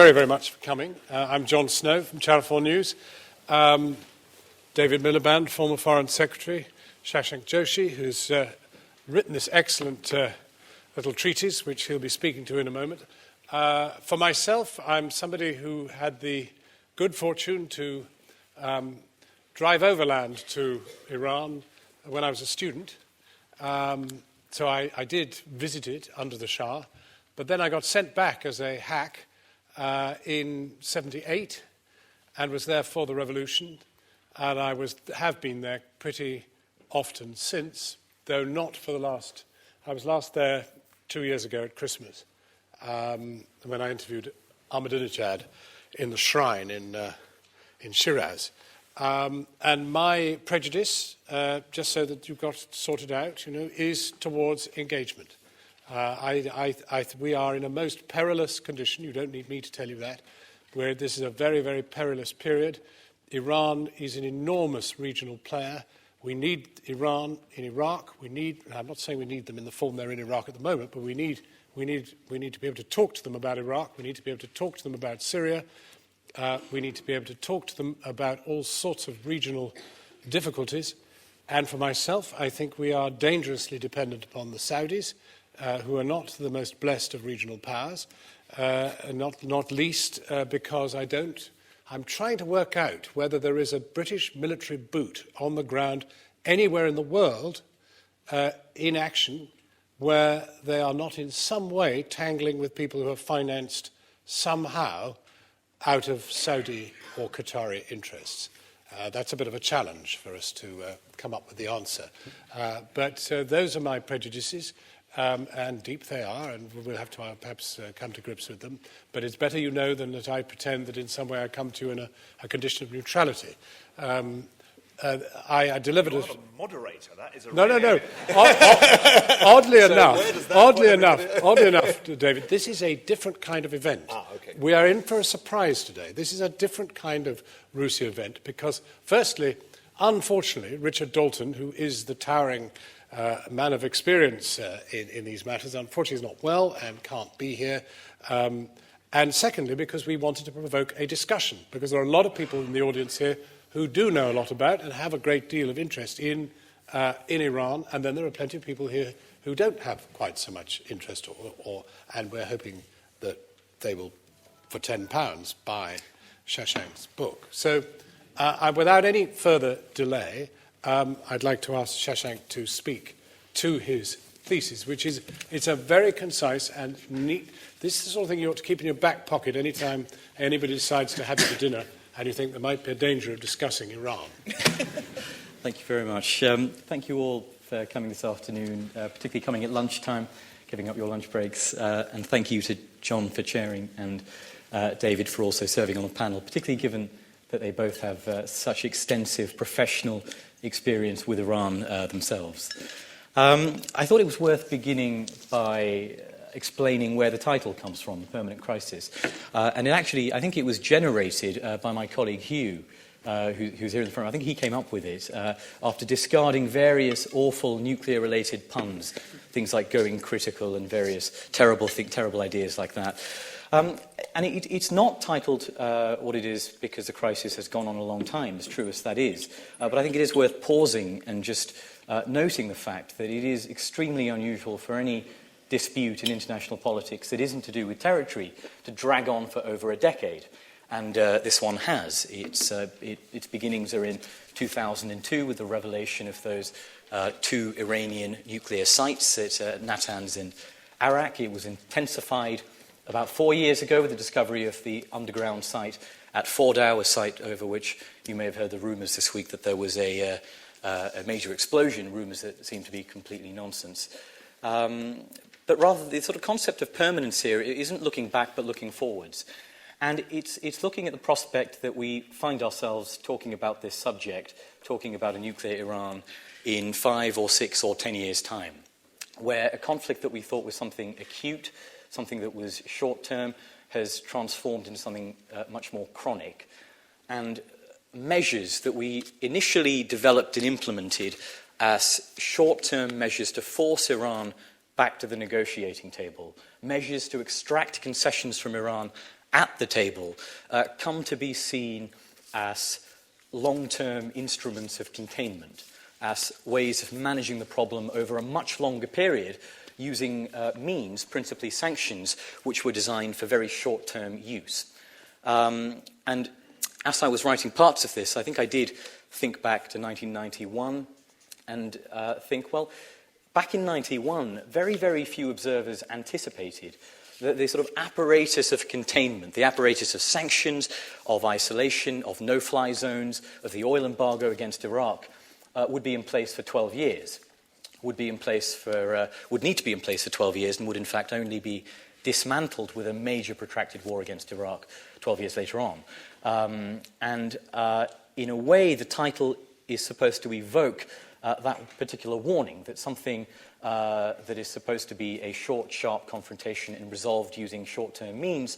very, very much for coming. I'm Jon Snow from Channel 4 News. David Miliband, former Foreign Secretary, Shashank Joshi, who's written this excellent little treatise, which he'll be speaking to in a moment. For myself, I'm somebody who had the good fortune to drive overland to Iran when I was a student. So I did visit it under the Shah, but then I got sent back as a hack in '78 and was there for the revolution, and I have been there pretty often since, though not for the last. I was last there 2 years ago at Christmas when I interviewed Ahmadinejad in the shrine in Shiraz. And my prejudice, just so that you've got it sorted out, is towards engagement. We are in a most perilous condition. You don't need me to tell you that. Where this is a very, very perilous period. Iran is an enormous regional player. We need Iran in Iraq. I'm not saying we need them in the form they're in Iraq at the moment, but we need to be able to talk to them about Iraq. We need to be able to talk to them about Syria. We need to be able to talk to them about all sorts of regional difficulties. And for myself, I think we are dangerously dependent upon the Saudis, who are not the most blessed of regional powers, not least because I'm trying to work out whether there is a British military boot on the ground anywhere in the world in action where they are not in some way tangling with people who are financed somehow out of Saudi or Qatari interests. That's a bit of a challenge for us to come up with the answer. But those are my prejudices, and deep they are, and we'll have to perhaps come to grips with them. But it's better you know than that I pretend that in some way I come to you in a condition of neutrality. I delivered a moderator. That is a no. Oddly enough, David, this is a different kind of event. Okay. We are in for a surprise today. This is a different kind of RUSI event because, firstly, unfortunately, Richard Dalton, who is the towering man of experience in these matters, unfortunately is not well and can't be here. And secondly, because we wanted to provoke a discussion, because there are a lot of people in the audience here who do know a lot about and have a great deal of interest in Iran, and then there are plenty of people here who don't have quite so much interest, and we're hoping that they will, for £10, buy Shashank's book. So without any further delay, I'd like to ask Shashank to speak to his thesis, which is, it's a very concise and neat. This is the sort of thing you ought to keep in your back pocket anytime anybody decides to have you for dinner and you think there might be a danger of discussing Iran. Thank you very much. Thank you all for coming this afternoon, particularly coming at lunchtime, giving up your lunch breaks, and thank you to Jon for chairing and David for also serving on the panel, particularly given that they both have such extensive professional experience with Iran themselves. I thought it was worth beginning by explaining where the title comes from, The Permanent Crisis. And I think it was generated by my colleague Hugh, who's here in the front. I think he came up with it after discarding various awful nuclear-related puns, things like going critical and various terrible ideas like that. And it's not titled what it is because the crisis has gone on a long time, as true as that is. But I think it is worth pausing and just noting the fact that it is extremely unusual for any dispute in international politics that isn't to do with territory to drag on for over a decade. And this one has. Its beginnings are in 2002 with the revelation of those 2 Iranian nuclear sites at Natanz in Iraq. It was intensified about 4 years ago with the discovery of the underground site at Fordow, a site over which you may have heard the rumours this week that there was a major explosion, rumours that seem to be completely nonsense. But rather, the sort of concept of permanence here isn't looking back but looking forwards. And it's looking at the prospect that we find ourselves talking about this subject, talking about a nuclear Iran in 5 or 6 or 10 years' time, where a conflict that we thought was something acute, something that was short-term, has transformed into something much more chronic. And measures that we initially developed and implemented as short-term measures to force Iran back to the negotiating table, measures to extract concessions from Iran at the table come to be seen as long-term instruments of containment, as ways of managing the problem over a much longer period using means, principally sanctions, which were designed for very short-term use. And as I was writing parts of this, I think I did think back to 1991 and think, well, back in 91, very, very few observers anticipated that the sort of apparatus of containment, the apparatus of sanctions, of isolation, of no-fly zones, of the oil embargo against Iraq would be in place for 12 years, would need to be in place for 12 years and would in fact only be dismantled with a major protracted war against Iraq 12 years later on. In a way, the title is supposed to evoke that particular warning, that something that is supposed to be a short, sharp confrontation and resolved using short-term means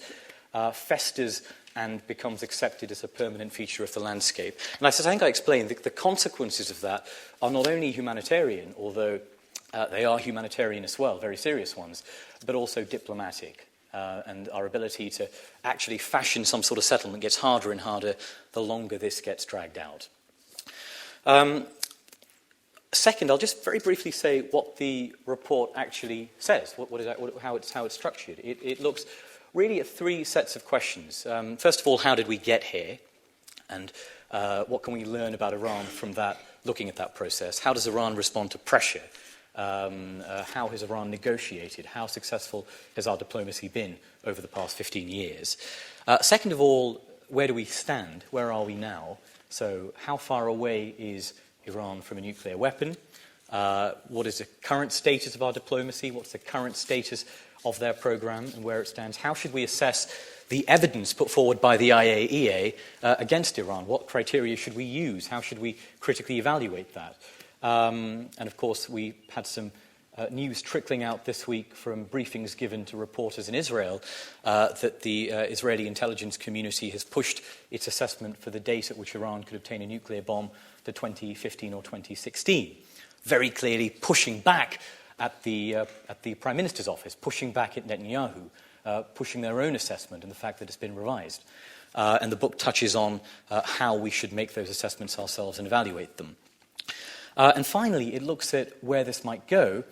festers and becomes accepted as a permanent feature of the landscape. And I think I explained that the consequences of that are not only humanitarian, although they are humanitarian as well, very serious ones, but also diplomatic. And our ability to actually fashion some sort of settlement gets harder and harder the longer this gets dragged out. Second, I'll just very briefly say what the report actually says, how it's structured. It looks really at three sets of questions. First of all, how did we get here? And what can we learn about Iran from that, looking at that process? How does Iran respond to pressure? How has Iran negotiated? How successful has our diplomacy been over the past 15 years? Second of all, where do we stand? Where are we now? So how far away is Iran from a nuclear weapon? What is the current status of our diplomacy? What's the current status of their program and where it stands? How should we assess the evidence put forward by the IAEA against Iran? What criteria should we use? How should we critically evaluate that? And of course, we had some news trickling out this week from briefings given to reporters in Israel that the Israeli intelligence community has pushed its assessment for the date at which Iran could obtain a nuclear bomb to 2015 or 2016, very clearly pushing back at the Prime Minister's office, pushing back at Netanyahu, pushing their own assessment and the fact that it's been revised. And the book touches on how we should make those assessments ourselves and evaluate them. And finally, it looks at where this might go,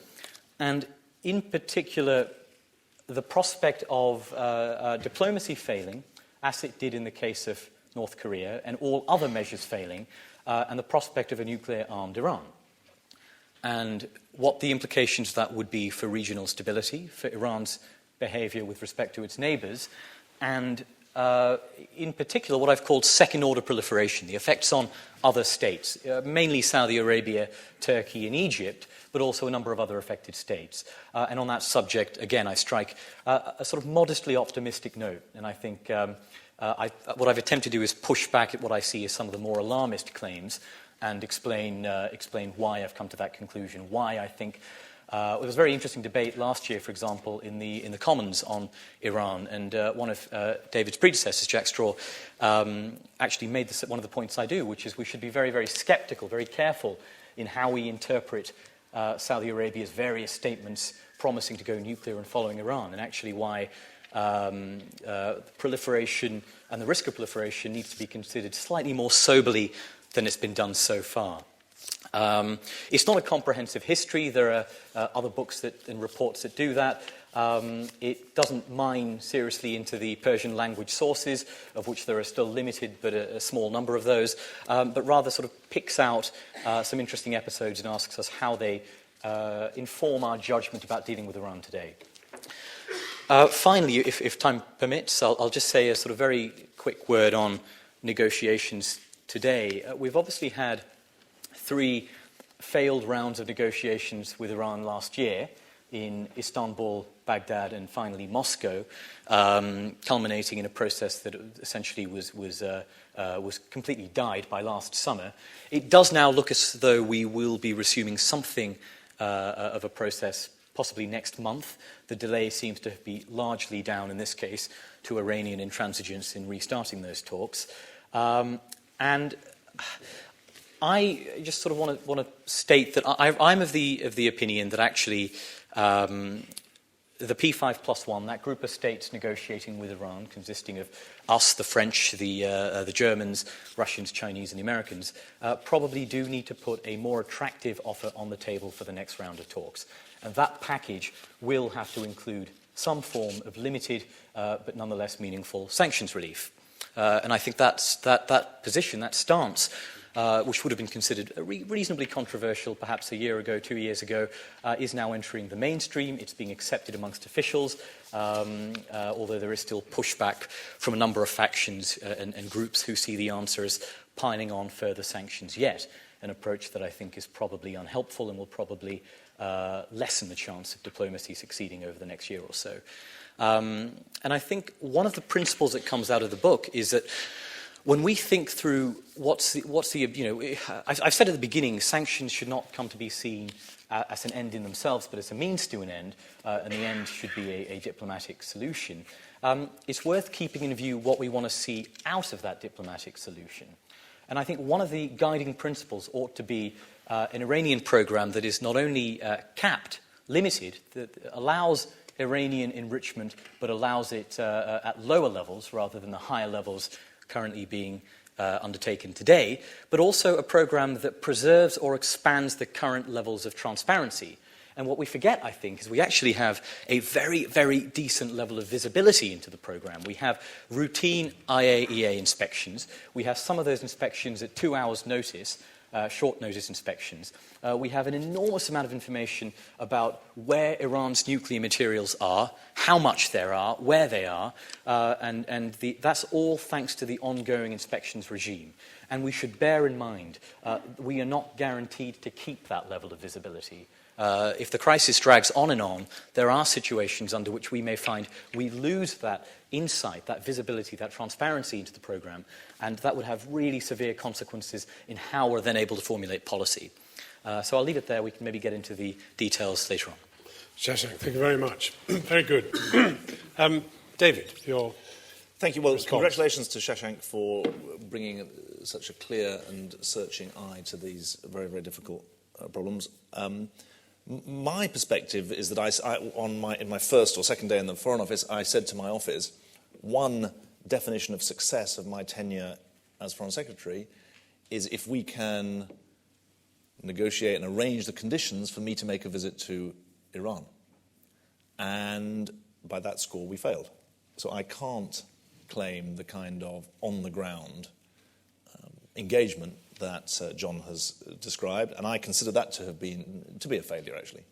and in particular, the prospect of diplomacy failing, as it did in the case of North Korea, and all other measures failing, and the prospect of a nuclear-armed Iran, and what the implications of that would be for regional stability, for Iran's behavior with respect to its neighbors, and in particular what I've called second-order proliferation, the effects on other states, mainly Saudi Arabia, Turkey and Egypt, but also a number of other affected states. And on that subject, again, I strike a sort of modestly optimistic note, and I think what I've attempted to do is push back at what I see as some of the more alarmist claims and explain why I've come to that conclusion, why I think it was a very interesting debate last year, for example, in the Commons on Iran, and one of David's predecessors, Jack Straw, actually made one of the points I do, which is we should be very, very sceptical, very careful in how we interpret Saudi Arabia's various statements promising to go nuclear and following Iran, and actually why proliferation and the risk of proliferation needs to be considered slightly more soberly than it's been done so far. It's not a comprehensive history. There are other books and reports that do that. It doesn't mine seriously into the Persian language sources, of which there are still limited but a small number of those, but rather sort of picks out some interesting episodes and asks us how they inform our judgment about dealing with Iran today. Finally, if time permits, I'll just say a sort of very quick word on negotiations today. We've obviously had 3 failed rounds of negotiations with Iran last year in Istanbul, Baghdad, and finally Moscow, culminating in a process that essentially was completely died by last summer. It does now look as though we will be resuming something of a process possibly next month. The delay seems to be largely down, in this case, to Iranian intransigence in restarting those talks. And I just sort of want to state that I'm of the opinion that actually the P5+1, that group of states negotiating with Iran, consisting of us, the French, the Germans, Russians, Chinese, and the Americans, probably do need to put a more attractive offer on the table for the next round of talks. And that package will have to include some form of limited but nonetheless meaningful sanctions relief. And I think that position, that stance, which would have been considered reasonably controversial perhaps a year ago, 2 years ago, is now entering the mainstream. It's being accepted amongst officials, although there is still pushback from a number of factions and groups who see the answer as piling on further sanctions yet, an approach that I think is probably unhelpful and will probably lessen the chance of diplomacy succeeding over the next year or so. And I think one of the principles that comes out of the book is that when we think through what's the I've said at the beginning, sanctions should not come to be seen as an end in themselves, but as a means to an end, and the end should be a diplomatic solution. It's worth keeping in view what we want to see out of that diplomatic solution. And I think one of the guiding principles ought to be an Iranian program that is not only capped, limited, that allows Iranian enrichment, but allows it at lower levels rather than the higher levels currently being undertaken today, but also a program that preserves or expands the current levels of transparency. And what we forget, I think, is we actually have a very, very decent level of visibility into the program. We have routine IAEA inspections. We have some of those inspections at 2 hours' notice, short notice inspections. We have an enormous amount of information about where Iran's nuclear materials are, how much there are, where they are, and that's all thanks to the ongoing inspections regime. And we should bear in mind, we are not guaranteed to keep that level of visibility. If the crisis drags on and on, there are situations under which we may find we lose that insight, that visibility, that transparency into the programme, and that would have really severe consequences in how we're then able to formulate policy. So I'll leave it there. We can maybe get into the details later on. Shashank, thank you very much. Very good. David, your Thank you. Well, response. Congratulations to Shashank for bringing such a clear and searching eye to these very, very difficult problems. My perspective is that in my first or second day in the Foreign Office, I said to my office, one definition of success of my tenure as Foreign Secretary is if we can negotiate and arrange the conditions for me to make a visit to Iran. And by that score, we failed. So I can't claim the kind of on-the-ground engagement that John has described, and I consider that to be a failure, actually,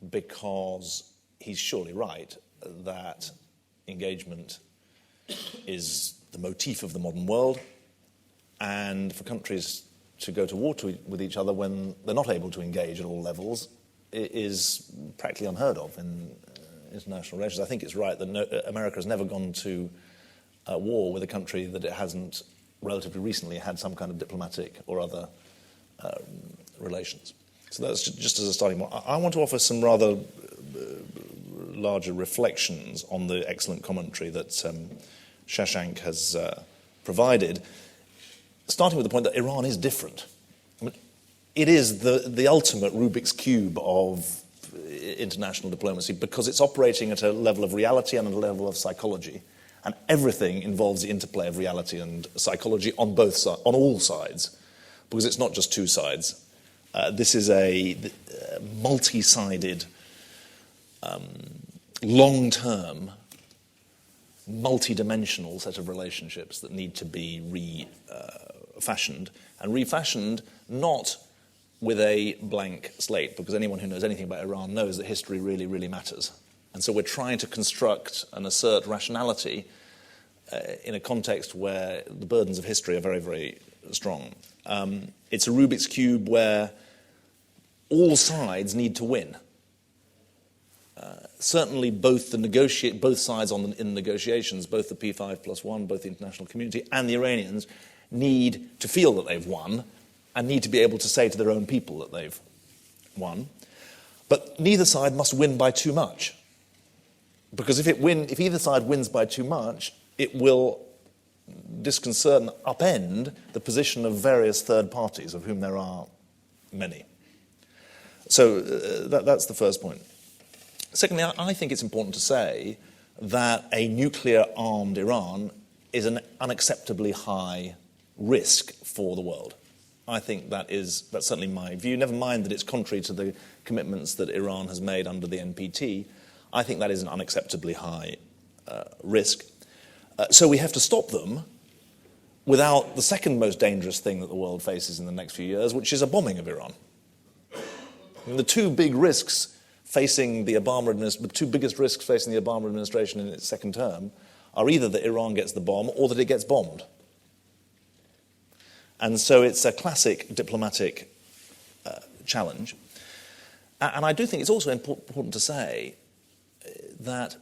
because he's surely right that engagement is the motif of the modern world, and for countries to go to war with each other when they're not able to engage at all levels is practically unheard of in international relations. I think it's right that America has never gone to war with a country that it hasn't relatively recently had some kind of diplomatic or other relations. So that's just as a starting point. I want to offer some rather larger reflections on the excellent commentary that Shashank has provided, starting with the point that Iran is different. I mean, it is the ultimate Rubik's Cube of international diplomacy because it's operating at a level of reality and at a level of psychology. And everything involves the interplay of reality and psychology on all sides, because it's not just two sides. This is a multi-sided, long-term, multi-dimensional set of relationships that need to be refashioned, and refashioned not with a blank slate, because anyone who knows anything about Iran knows that history really, really matters. And so we're trying to construct and assert rationality in a context where the burdens of history are very, very strong. It's a Rubik's Cube where all sides need to win. Certainly both sides in negotiations, both the P5+1, both the international community and the Iranians, need to feel that they've won and need to be able to say to their own people that they've won. But neither side must win by too much. Because if either side wins by too much, it will disconcert and upend the position of various third parties, of whom there are many. So that's the first point. Secondly, I think it's important to say that a nuclear-armed Iran is an unacceptably high risk for the world. I think that's certainly my view. Never mind that it's contrary to the commitments that Iran has made under the NPT. I think that is an unacceptably high risk. So we have to stop them without the second most dangerous thing that the world faces in the next few years, which is a bombing of Iran. And the two big risks facing the the two biggest risks facing the Obama administration in its second term are either that Iran gets the bomb or that it gets bombed. And so it's a classic diplomatic challenge. And I do think it's also important to say that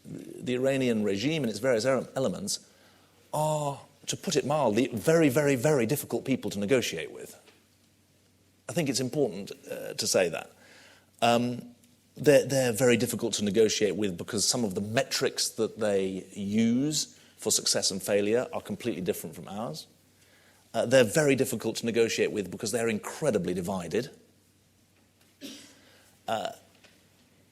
the Iranian regime and its various elements are, to put it mildly, very, very, very difficult people to negotiate with. I think it's important to say that. They're very difficult to negotiate with because some of the metrics that they use for success and failure are completely different from ours. They're very difficult to negotiate with because they're incredibly divided.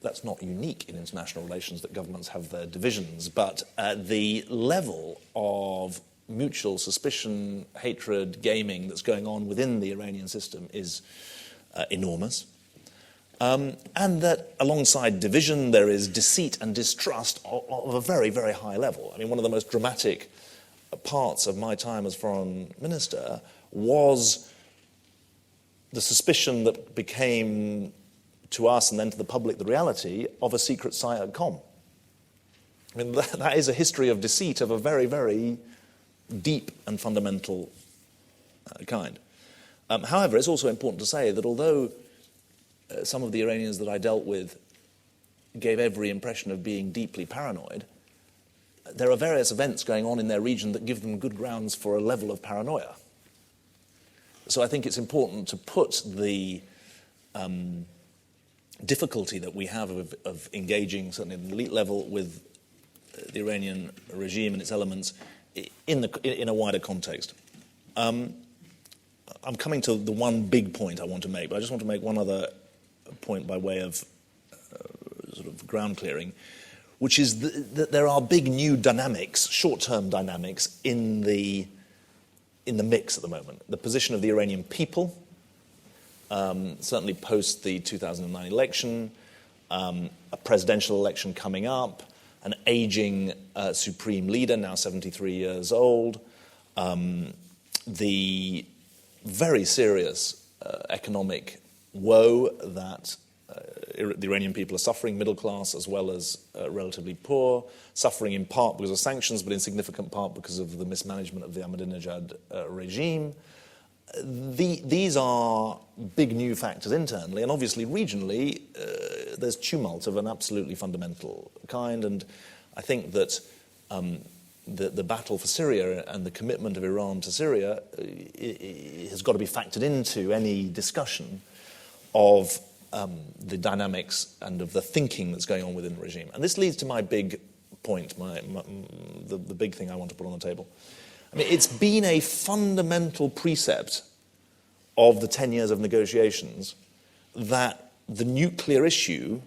That's not unique in international relations that governments have their divisions, but the level of mutual suspicion, hatred, gaming that's going on within the Iranian system is enormous. And that alongside division, there is deceit and distrust of a very, very high level. I mean, one of the most dramatic parts of my time as foreign minister was the suspicion that became to us and then to the public the reality of a secret psy-com. I mean, that is a history of deceit of a very, very deep and fundamental kind. However, it's also important to say that although some of the Iranians that I dealt with gave every impression of being deeply paranoid, there are various events going on in their region that give them good grounds for a level of paranoia. So I think it's important to put the difficulty that we have of engaging, certainly at the elite level, with the Iranian regime and its elements in a wider context. I'm coming to the one big point I want to make, but I just want to make one other point by way of sort of ground clearing, which is that there are big new dynamics, short-term dynamics, in the mix at the moment. The position of the Iranian people, certainly post the 2009 election, a presidential election coming up, an aging supreme leader, now 73 years old, the very serious economic woe that the Iranian people are suffering, middle class as well as relatively poor, suffering in part because of sanctions, but in significant part because of the mismanagement of the Ahmadinejad regime. These are big new factors internally, and obviously regionally there's tumult of an absolutely fundamental kind, and I think that the battle for Syria and the commitment of Iran to Syria has got to be factored into any discussion of the dynamics and of the thinking that's going on within the regime. And this leads to my big point, the big thing I want to put on the table. I mean, it's been a fundamental precept of the 10 years of negotiations that the nuclear issue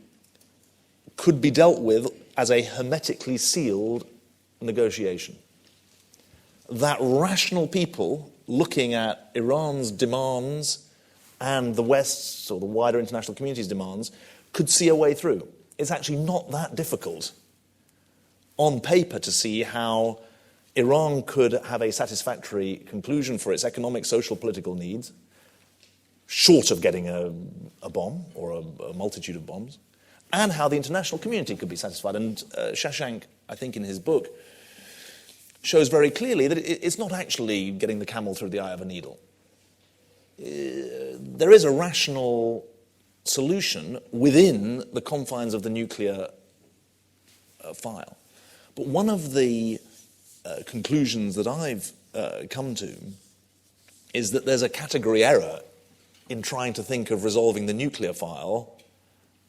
could be dealt with as a hermetically sealed negotiation. That rational people looking at Iran's demands and the West's or the wider international community's demands could see a way through. It's actually not that difficult on paper to see how Iran could have a satisfactory conclusion for its economic, social, political needs, short of getting a bomb or a multitude of bombs, and how the international community could be satisfied. And Shashank, I think in his book, shows very clearly that it's not actually getting the camel through the eye of a needle. There is a rational solution within the confines of the nuclear file. But one of the conclusions that I've come to is that there's a category error in trying to think of resolving the nuclear file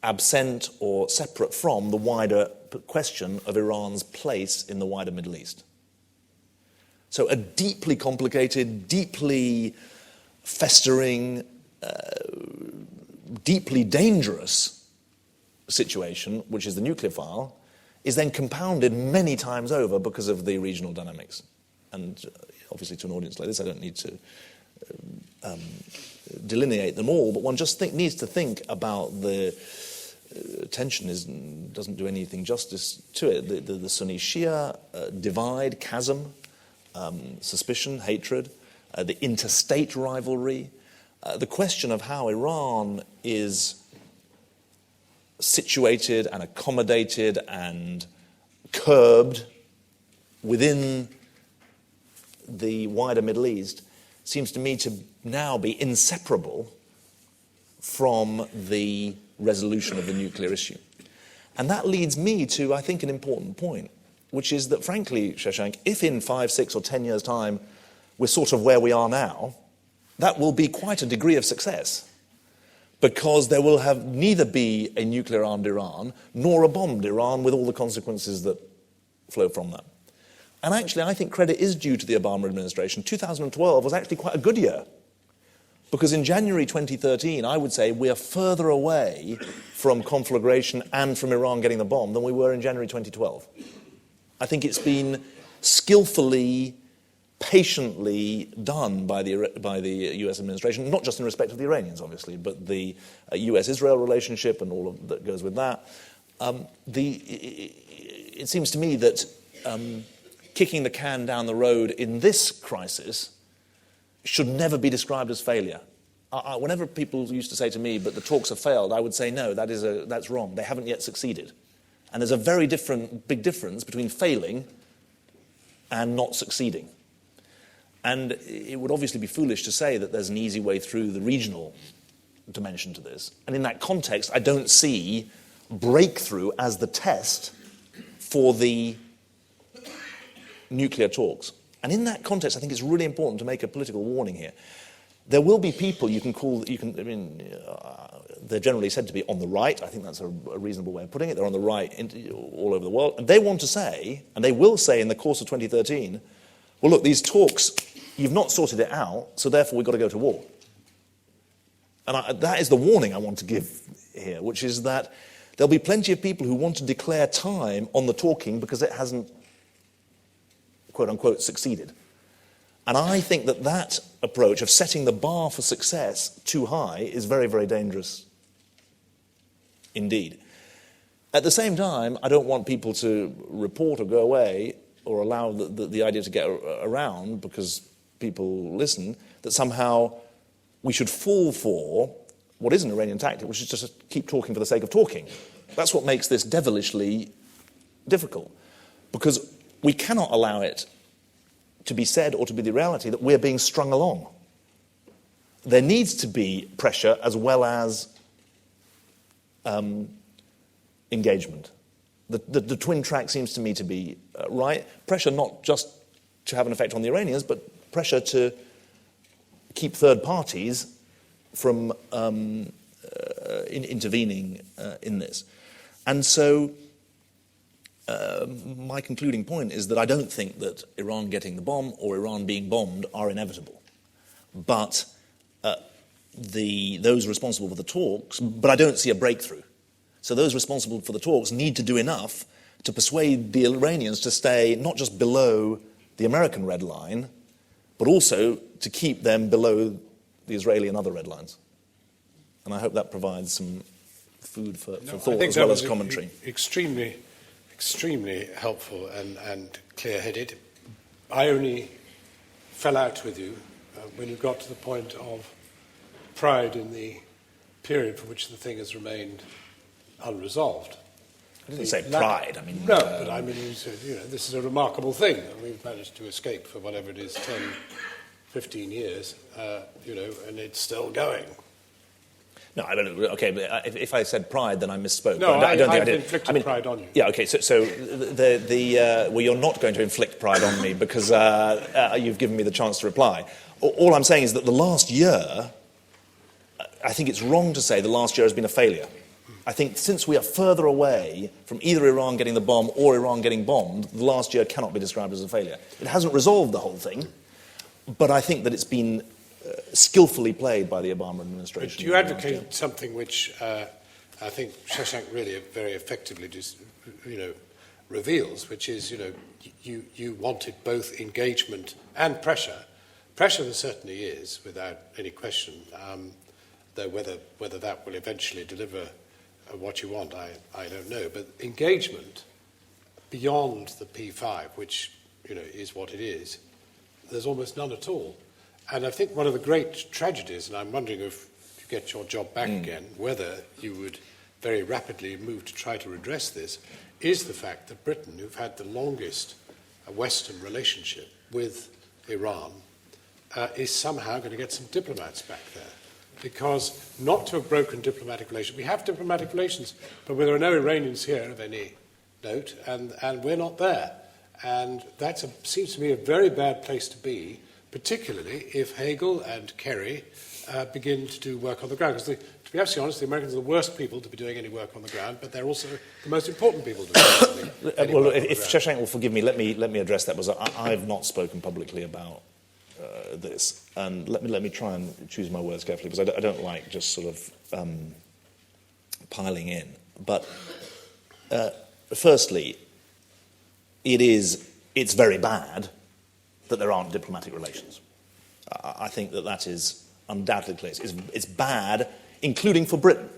absent or separate from the wider question of Iran's place in the wider Middle East. So a deeply complicated, deeply festering, deeply dangerous situation, which is the nuclear file, is then compounded many times over because of the regional dynamics. And obviously to an audience like this, I don't need to delineate them all, but one just needs to think about the tension doesn't do anything justice to it. The Sunni-Shia divide, chasm, suspicion, hatred, the interstate rivalry, the question of how Iran is situated and accommodated and curbed within the wider Middle East seems to me to now be inseparable from the resolution of the nuclear issue. And that leads me to, I think, an important point, which is that, frankly, Shashank, if in 5, 6 or 10 years' time we're sort of where we are now, that will be quite a degree of success, because there will have neither be a nuclear-armed Iran nor a bombed Iran with all the consequences that flow from that. And actually, I think credit is due to the Obama administration. 2012 was actually quite a good year, because in January 2013, I would say we are further away from conflagration and from Iran getting the bomb than we were in January 2012. I think it's been skillfully, patiently done by the US administration, not just in respect of the Iranians, obviously, but the US-Israel relationship and all of that goes with that. It seems to me that kicking the can down the road in this crisis should never be described as failure. Whenever people used to say to me, but the talks have failed, I would say, no, that's wrong. They haven't yet succeeded. And there's a very big difference between failing and not succeeding. And it would obviously be foolish to say that there's an easy way through the regional dimension to this. And in that context, I don't see breakthrough as the test for the nuclear talks. And in that context, I think it's really important to make a political warning here. There will be people they're generally said to be on the right. I think that's a reasonable way of putting it. They're on the right all over the world. And they want to say, and they will say in the course of 2013, well, look, these talks, you've not sorted it out, so therefore we've got to go to war. And that is the warning I want to give here, which is that there'll be plenty of people who want to declare time on the talking because it hasn't, quote-unquote, succeeded. And I think that approach of setting the bar for success too high is very, very dangerous indeed. At the same time, I don't want people to report or go away or allow the idea to get around, because people listen, that somehow we should fall for what is an Iranian tactic, which is just keep talking for the sake of talking. That's what makes this devilishly difficult, because we cannot allow it to be said or to be the reality that we're being strung along. There needs to be pressure as well as engagement. The twin track seems to me to be right. Pressure not just to have an effect on the Iranians, but pressure to keep third parties from intervening in this. And so my concluding point is that I don't think that Iran getting the bomb or Iran being bombed are inevitable. But those responsible for the talks, but I don't see a breakthrough. So those responsible for the talks need to do enough to persuade the Iranians to stay not just below the American red line, but also to keep them below the Israeli and other red lines. And I hope that provides some food for thought as well as commentary. Extremely helpful and clear-headed. I only fell out with you when you got to the point of pride in the period for which the thing has remained unresolved. I didn't say pride. I mean, no, but I mean, you said, this is a remarkable thing, and we've managed to escape for whatever it is, 10, 15 years, and it's still going. No, I don't know. Okay, but if I said pride, then I misspoke. No, I don't think I did. Inflicted pride on you. Yeah, okay. So well, you're not going to inflict pride on me because you've given me the chance to reply. All I'm saying is that the last year, I think it's wrong to say the last year has been a failure. I think since we are further away from either Iran getting the bomb or Iran getting bombed, the last year cannot be described as a failure. It hasn't resolved the whole thing, but I think that it's been skillfully played by the Obama administration. But you advocate something which I think Shashank really very effectively reveals, which is, you wanted both engagement and pressure. Pressure there certainly is, without any question, though whether that will eventually deliver what you want, I don't know. But engagement beyond the P5, which is what it is, there's almost none at all. And I think one of the great tragedies, and I'm wondering if you get your job back again, whether you would very rapidly move to try to redress this, is the fact that Britain, who've had the longest Western relationship with Iran, is somehow going to get some diplomats back there. Because not to have broken diplomatic relations, we have diplomatic relations, but there are no Iranians here of any note, and we're not there. And that seems to me a very bad place to be, particularly if Hagel and Kerry begin to do work on the ground. Because to be absolutely honest, the Americans are the worst people to be doing any work on the ground, but they're also the most important people to be doing any work on the ground. If Shashank will forgive me, let me address that, because I've not spoken publicly about this, and let me try and choose my words carefully, because I don't like just sort of piling in. But firstly, it's very bad that there aren't diplomatic relations. I think that is undoubtedly clear. It's bad, including for Britain,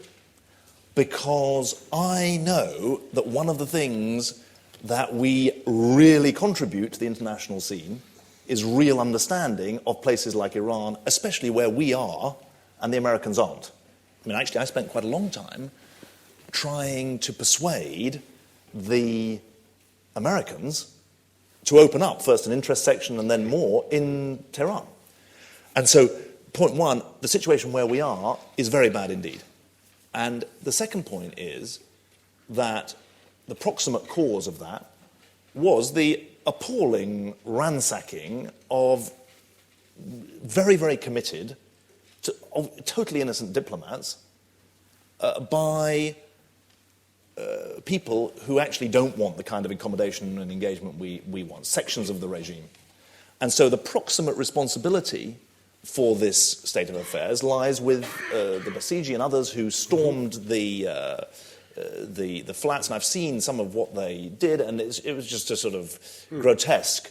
because I know that one of the things that we really contribute to the international scene is real understanding of places like Iran, especially where we are and the Americans aren't. I mean, actually, I spent quite a long time trying to persuade the Americans to open up first an interest section and then more in Tehran. And so, point one, the situation where we are is very bad indeed. And the second point is that the proximate cause of that was the appalling ransacking of very, very committed, totally innocent diplomats by people who actually don't want the kind of accommodation and engagement we want, sections of the regime. And so the proximate responsibility for this state of affairs lies with the Basiji and others who stormed the flats, and I've seen some of what they did, and it was just a sort of grotesque,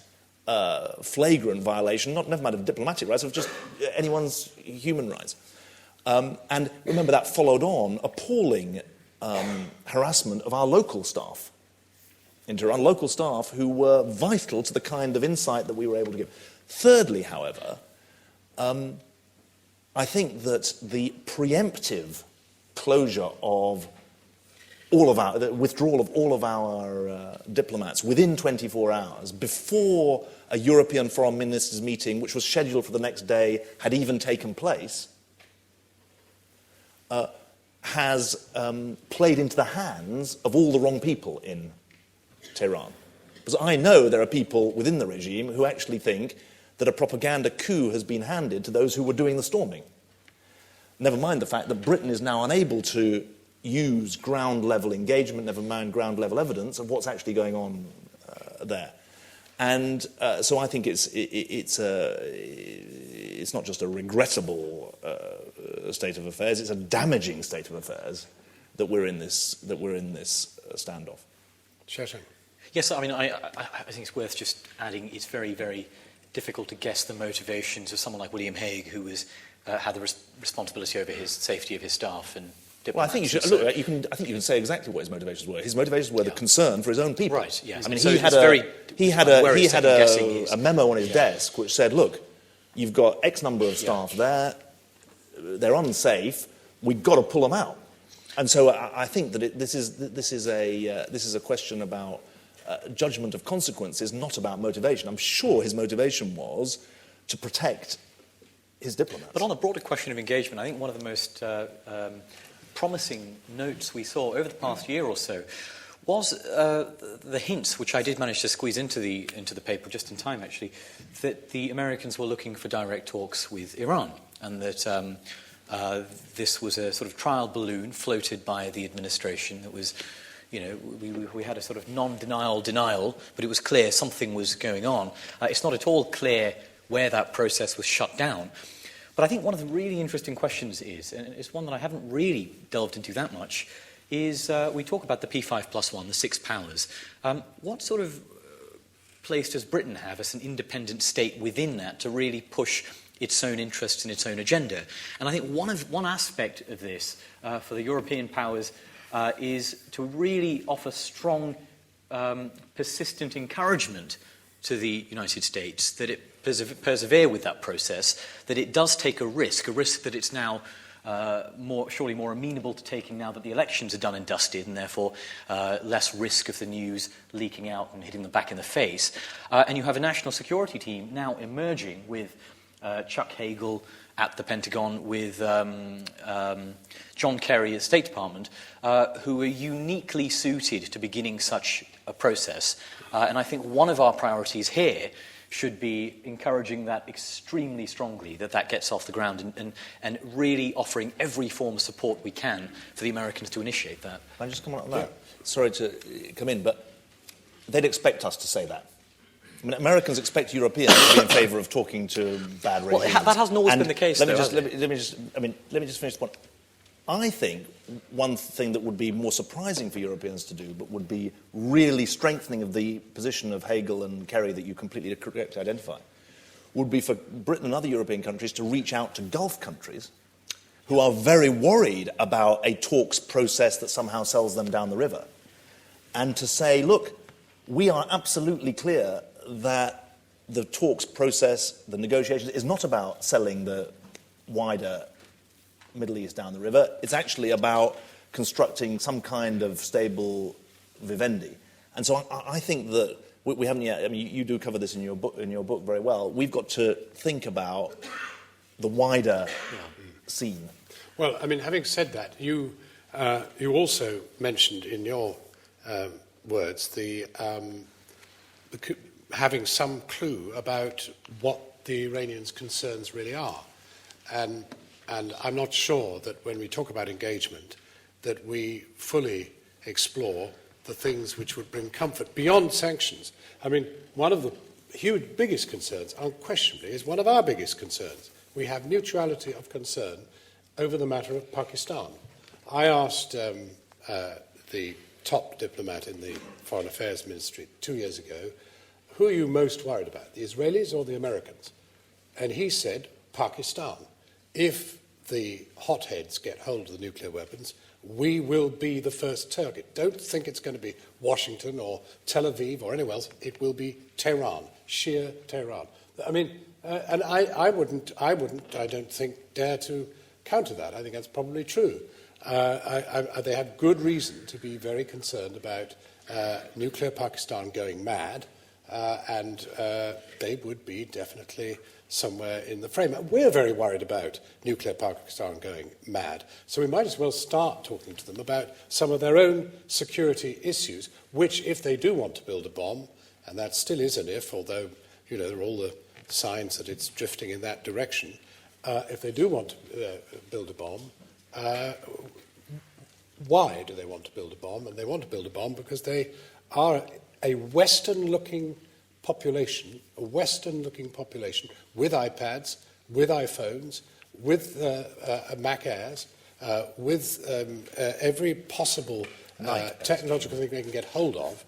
flagrant violation, never mind of diplomatic rights, of just anyone's human rights. And remember, that followed on appalling harassment of our local staff in Tehran, local staff who were vital to the kind of insight that we were able to give. Thirdly, however, I think that the preemptive closure of the withdrawal of all of our diplomats within 24 hours, before a European foreign ministers meeting, which was scheduled for the next day, had even taken place, has played into the hands of all the wrong people in Tehran. Because I know there are people within the regime who actually think that a propaganda coup has been handed to those who were doing the storming. Never mind the fact that Britain is now unable to use ground-level engagement, never mind ground-level evidence of what's actually going on there. And so I think it's not just a regrettable state of affairs; it's a damaging state of affairs that we're in this standoff. Shashank. Yes, I mean, I think it's worth just adding. It's very, very difficult to guess the motivations of someone like William Hague, who had the responsibility over his safety of his staff and. Well, I think you should look. I think you can say exactly what his motivations were. His motivations were the concern for his own people. Right. Yes. I mean, so he had a memo on his desk which said, "Look, you've got X number of staff there. They're unsafe. We've got to pull them out." And so I think that this is a question about judgment of consequences, not about motivation. I'm sure his motivation was to protect his diplomats. But on the broader question of engagement, I think one of the most promising notes we saw over the past year or so was the hints, which I did manage to squeeze into the paper just in time, actually, that the Americans were looking for direct talks with Iran, and that this was a sort of trial balloon floated by the administration that was, we had a sort of non-denial denial, but it was clear something was going on. It's not at all clear where that process was shut down. But But I think one of the really interesting questions is, and it's one that I haven't really delved into that much, is we talk about the P5+1, the 6 powers. What sort of place does Britain have as an independent state within that to really push its own interests and its own agenda? And I think one aspect of this for the European powers is to really offer strong, persistent encouragement to the United States that it persevere with that process, that it does take a risk that it's now surely more amenable to taking now that the elections are done and dusted, and therefore less risk of the news leaking out and hitting them back in the face. And you have a national security team now emerging with Chuck Hagel at the Pentagon, with John Kerry at State Department, who are uniquely suited to beginning such a process. And I think one of our priorities here should be encouraging that extremely strongly, that gets off the ground, and really offering every form of support we can for the Americans to initiate that. Can I just come on that? Yeah. Sorry to come in, but they'd expect us to say that. I mean, Americans expect Europeans to be in favour of talking to bad regimes. Well, that hasn't always been the case, let me just finish the point. I think one thing that would be more surprising for Europeans to do, but would be really strengthening of the position of Hagel and Kerry that you completely correctly identify, would be for Britain and other European countries to reach out to Gulf countries who are very worried about a talks process that somehow sells them down the river, and to say, look, we are absolutely clear that the talks process, the negotiations, is not about selling the wider Middle East down the river. It's actually about constructing some kind of stable vivendi. And so I think that we haven't yet. I mean, you do cover this in your book very well. We've got to think about the wider scene. Well, I mean, having said that, you also mentioned in your words the having some clue about what the Iranians' concerns really are, and I'm not sure that when we talk about engagement that we fully explore the things which would bring comfort beyond sanctions. I mean, one of the biggest concerns, unquestionably, is one of our biggest concerns. We have mutuality of concern over the matter of Pakistan. I asked the top diplomat in the Foreign Affairs Ministry 2 years ago, who are you most worried about, the Israelis or the Americans? And he said, Pakistan. If the hotheads get hold of the nuclear weapons, we will be the first target. Don't think it's going to be Washington or Tel Aviv or anywhere else. It will be Tehran, sheer Tehran. I mean, and I don't think, dare to counter that. I think that's probably true. They have good reason to be very concerned about nuclear Pakistan going mad, and they would be definitely somewhere in the frame. We're very worried about nuclear Pakistan going mad, so we might as well start talking to them about some of their own security issues, which, if they do want to build a bomb, and that still is an if, although, you know, there are all the signs that it's drifting in that direction, if they do want to build a bomb, why do they want to build a bomb? And they want to build a bomb because they are a Western-looking population, with iPads, with iPhones, with Mac Airs, with every possible technological thing they can get hold of.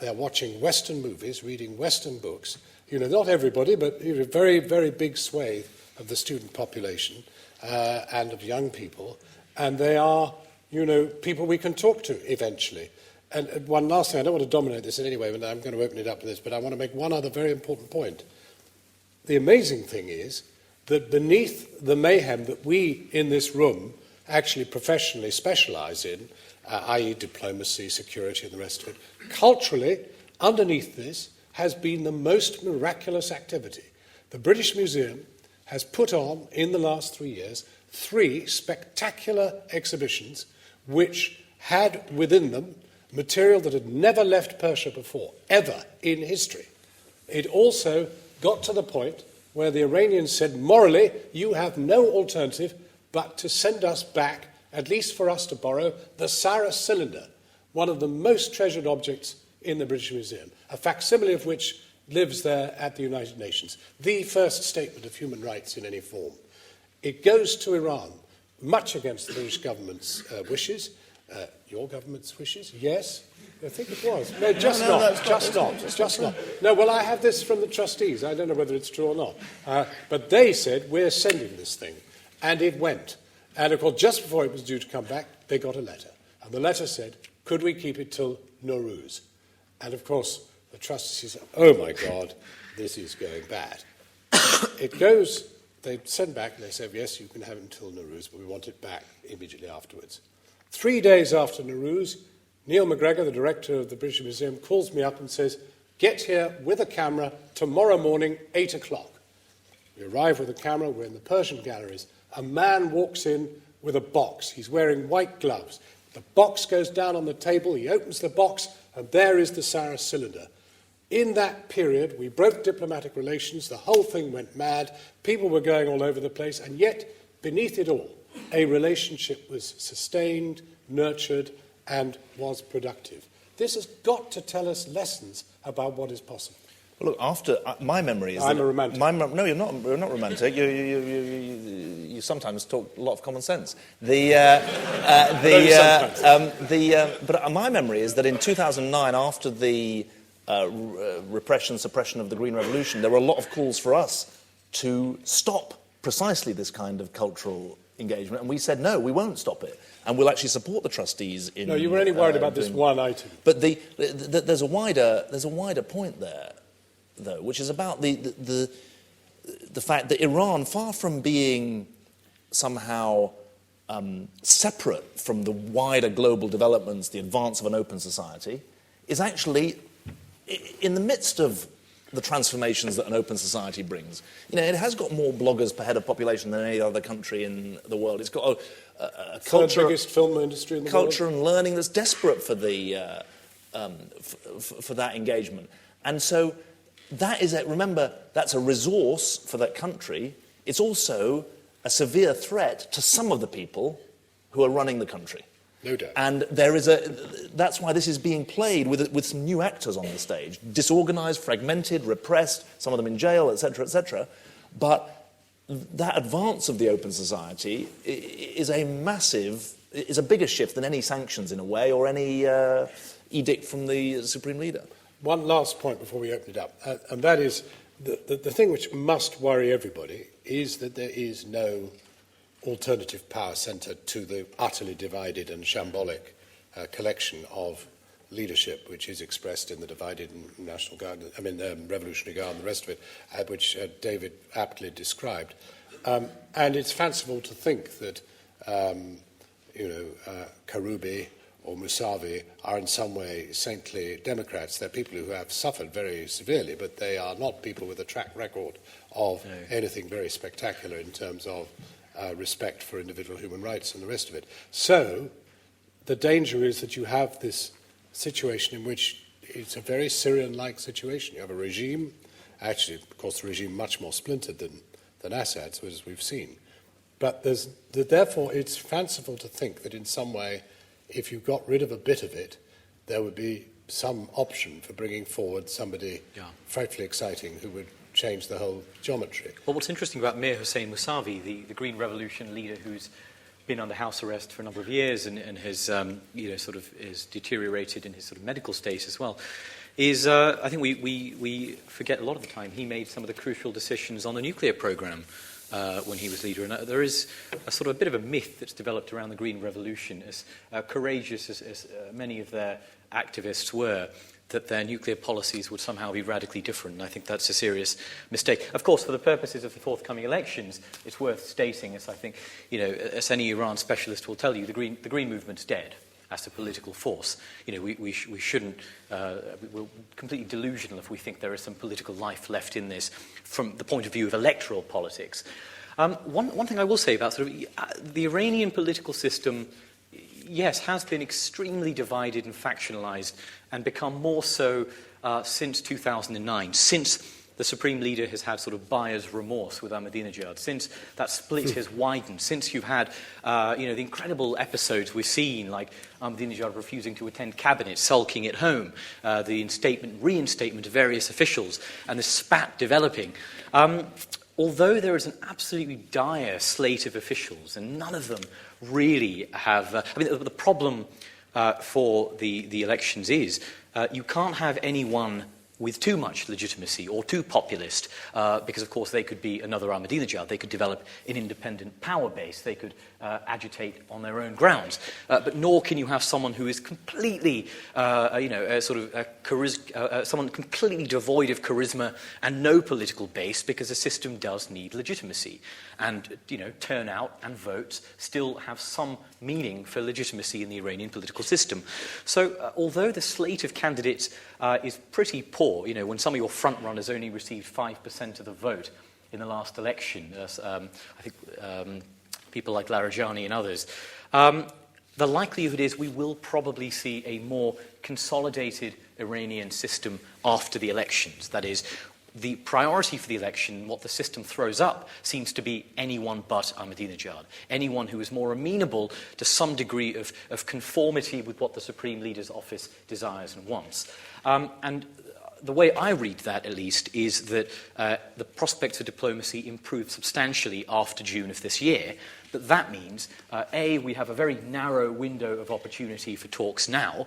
They're watching Western movies, reading Western books. You know, not everybody, but a very, very big swathe of the student population and of young people. And they are, you know, people we can talk to eventually. And one last thing, I don't want to dominate this in any way, but I'm going to open it up to this, but I want to make one other very important point. The amazing thing is that beneath the mayhem that we in this room actually professionally specialise in, i.e. diplomacy, security and the rest of it, culturally, underneath this has been the most miraculous activity. The British Museum has put on, in the last 3 years, 3 spectacular exhibitions which had within them material that had never left Persia before, ever in history. It also got to the point where the Iranians said, morally, you have no alternative but to send us back, at least for us to borrow, the Saras cylinder, one of the most treasured objects in the British Museum, a facsimile of which lives there at the United Nations, the first statement of human rights in any form. It goes to Iran, much against the British government's wishes. Your government's wishes? Yes. I think it was. No, just not. No, well, I have this from the trustees. I don't know whether it's true or not. But they said, we're sending this thing. And it went. And, of course, just before it was due to come back, they got a letter. And the letter said, could we keep it till Nowruz? And, of course, the trustees said, oh, my God, this is going bad. It goes, they send back and they say, yes, you can have it until Nowruz, but we want it back immediately afterwards. 3 days after Nowruz, Neil McGregor, the director of the British Museum, calls me up and says, get here with a camera tomorrow morning, 8 o'clock. We arrive with a camera, we're in the Persian galleries. A man walks in with a box. He's wearing white gloves. The box goes down on the table, he opens the box, and there is the Saras cylinder. In that period, we broke diplomatic relations, the whole thing went mad, people were going all over the place, and yet, beneath it all, a relationship was sustained, nurtured, and was productive. This has got to tell us lessons about what is possible. Well, look, after my memory is I'm a romantic. No, you're not. You're not romantic. You sometimes talk a lot of common sense. But my memory is that in 2009, after the suppression of the Green Revolution, there were a lot of calls for us to stop precisely this kind of cultural engagement, and we said no, we won't stop it, and we'll actually support the trustees in. No, you were only worried about this one item. But there's a wider point there, though, which is about the fact that Iran, far from being somehow separate from the wider global developments, the advance of an open society, is actually in the midst of the transformations that an open society brings. You know, it has got more bloggers per head of population than any other country in the world. It's got a culture, third biggest film industry in the world. Culture and learning that's desperate for the for that engagement. And so that is remember, that's a resource for that country. It's also a severe threat to some of the people who are running the country. No doubt. And that's why this is being played with some new actors on the stage, disorganized, fragmented, repressed, some of them in jail, etc., etc. But that advance of the open society is a bigger shift than any sanctions in a way, or any edict from the Supreme Leader. One last point before we open it up, and that is the thing which must worry everybody is that there is no alternative power centre to the utterly divided and shambolic collection of leadership which is expressed in the divided National Guard, Revolutionary Guard and the rest of it, which David aptly described. And it's fanciful to think that, Karoubi or Mousavi are in some way saintly Democrats. They're people who have suffered very severely, but they are not people with a track record of anything very spectacular in terms of respect for individual human rights and the rest of it. So the danger is that you have this situation in which it's a very Syrian-like situation. You have a regime, actually, of course, the regime much more splintered than Assad's, as we've seen. But therefore, it's fanciful to think that in some way, if you got rid of a bit of it, there would be some option for bringing forward somebody frightfully exciting who would change the whole geometry. Well, what's interesting about Mir Hossein Mousavi, the Green Revolution leader who's been under house arrest for a number of years and has, is deteriorated in his sort of medical state as well, is, I think we forget a lot of the time, he made some of the crucial decisions on the nuclear program when he was leader. And there is a sort of a bit of a myth that's developed around the Green Revolution, as courageous as many of their activists were, that their nuclear policies would somehow be radically different. And I think that's a serious mistake. Of course, for the purposes of the forthcoming elections, it's worth stating, as I think, as any Iran specialist will tell you, the Green movement's dead as a political force. We shouldn't, we're completely delusional if we think there is some political life left in this from the point of view of electoral politics. One thing I will say about the Iranian political system, yes, has been extremely divided and factionalized and become more so since 2009, since the Supreme Leader has had sort of buyer's remorse with Ahmadinejad, since that split has widened, since you've had, the incredible episodes we've seen, like Ahmadinejad refusing to attend cabinet, sulking at home, the reinstatement of various officials, and the spat developing. although there is an absolutely dire slate of officials, and none of them really have... the problem for the elections is you can't have anyone with too much legitimacy or too populist, because, of course, they could be another Ahmadinejad. They could develop an independent power base. They could agitate on their own grounds. But nor can you have someone who is completely, someone completely devoid of charisma and no political base, because the system does need legitimacy. And, turnout and votes still have some meaning for legitimacy in the Iranian political system. So, although the slate of candidates is pretty poor, when some of your front-runners only received 5% of the vote in the last election, I think people like Larijani and others, the likelihood is we will probably see a more consolidated Iranian system after the elections. That is, the priority for the election, what the system throws up, seems to be anyone but Ahmadinejad, anyone who is more amenable to some degree of conformity with what the Supreme Leader's office desires and wants. And the way I read that, at least, is that the prospects for diplomacy improve substantially after June of this year. But that means, A, we have a very narrow window of opportunity for talks now,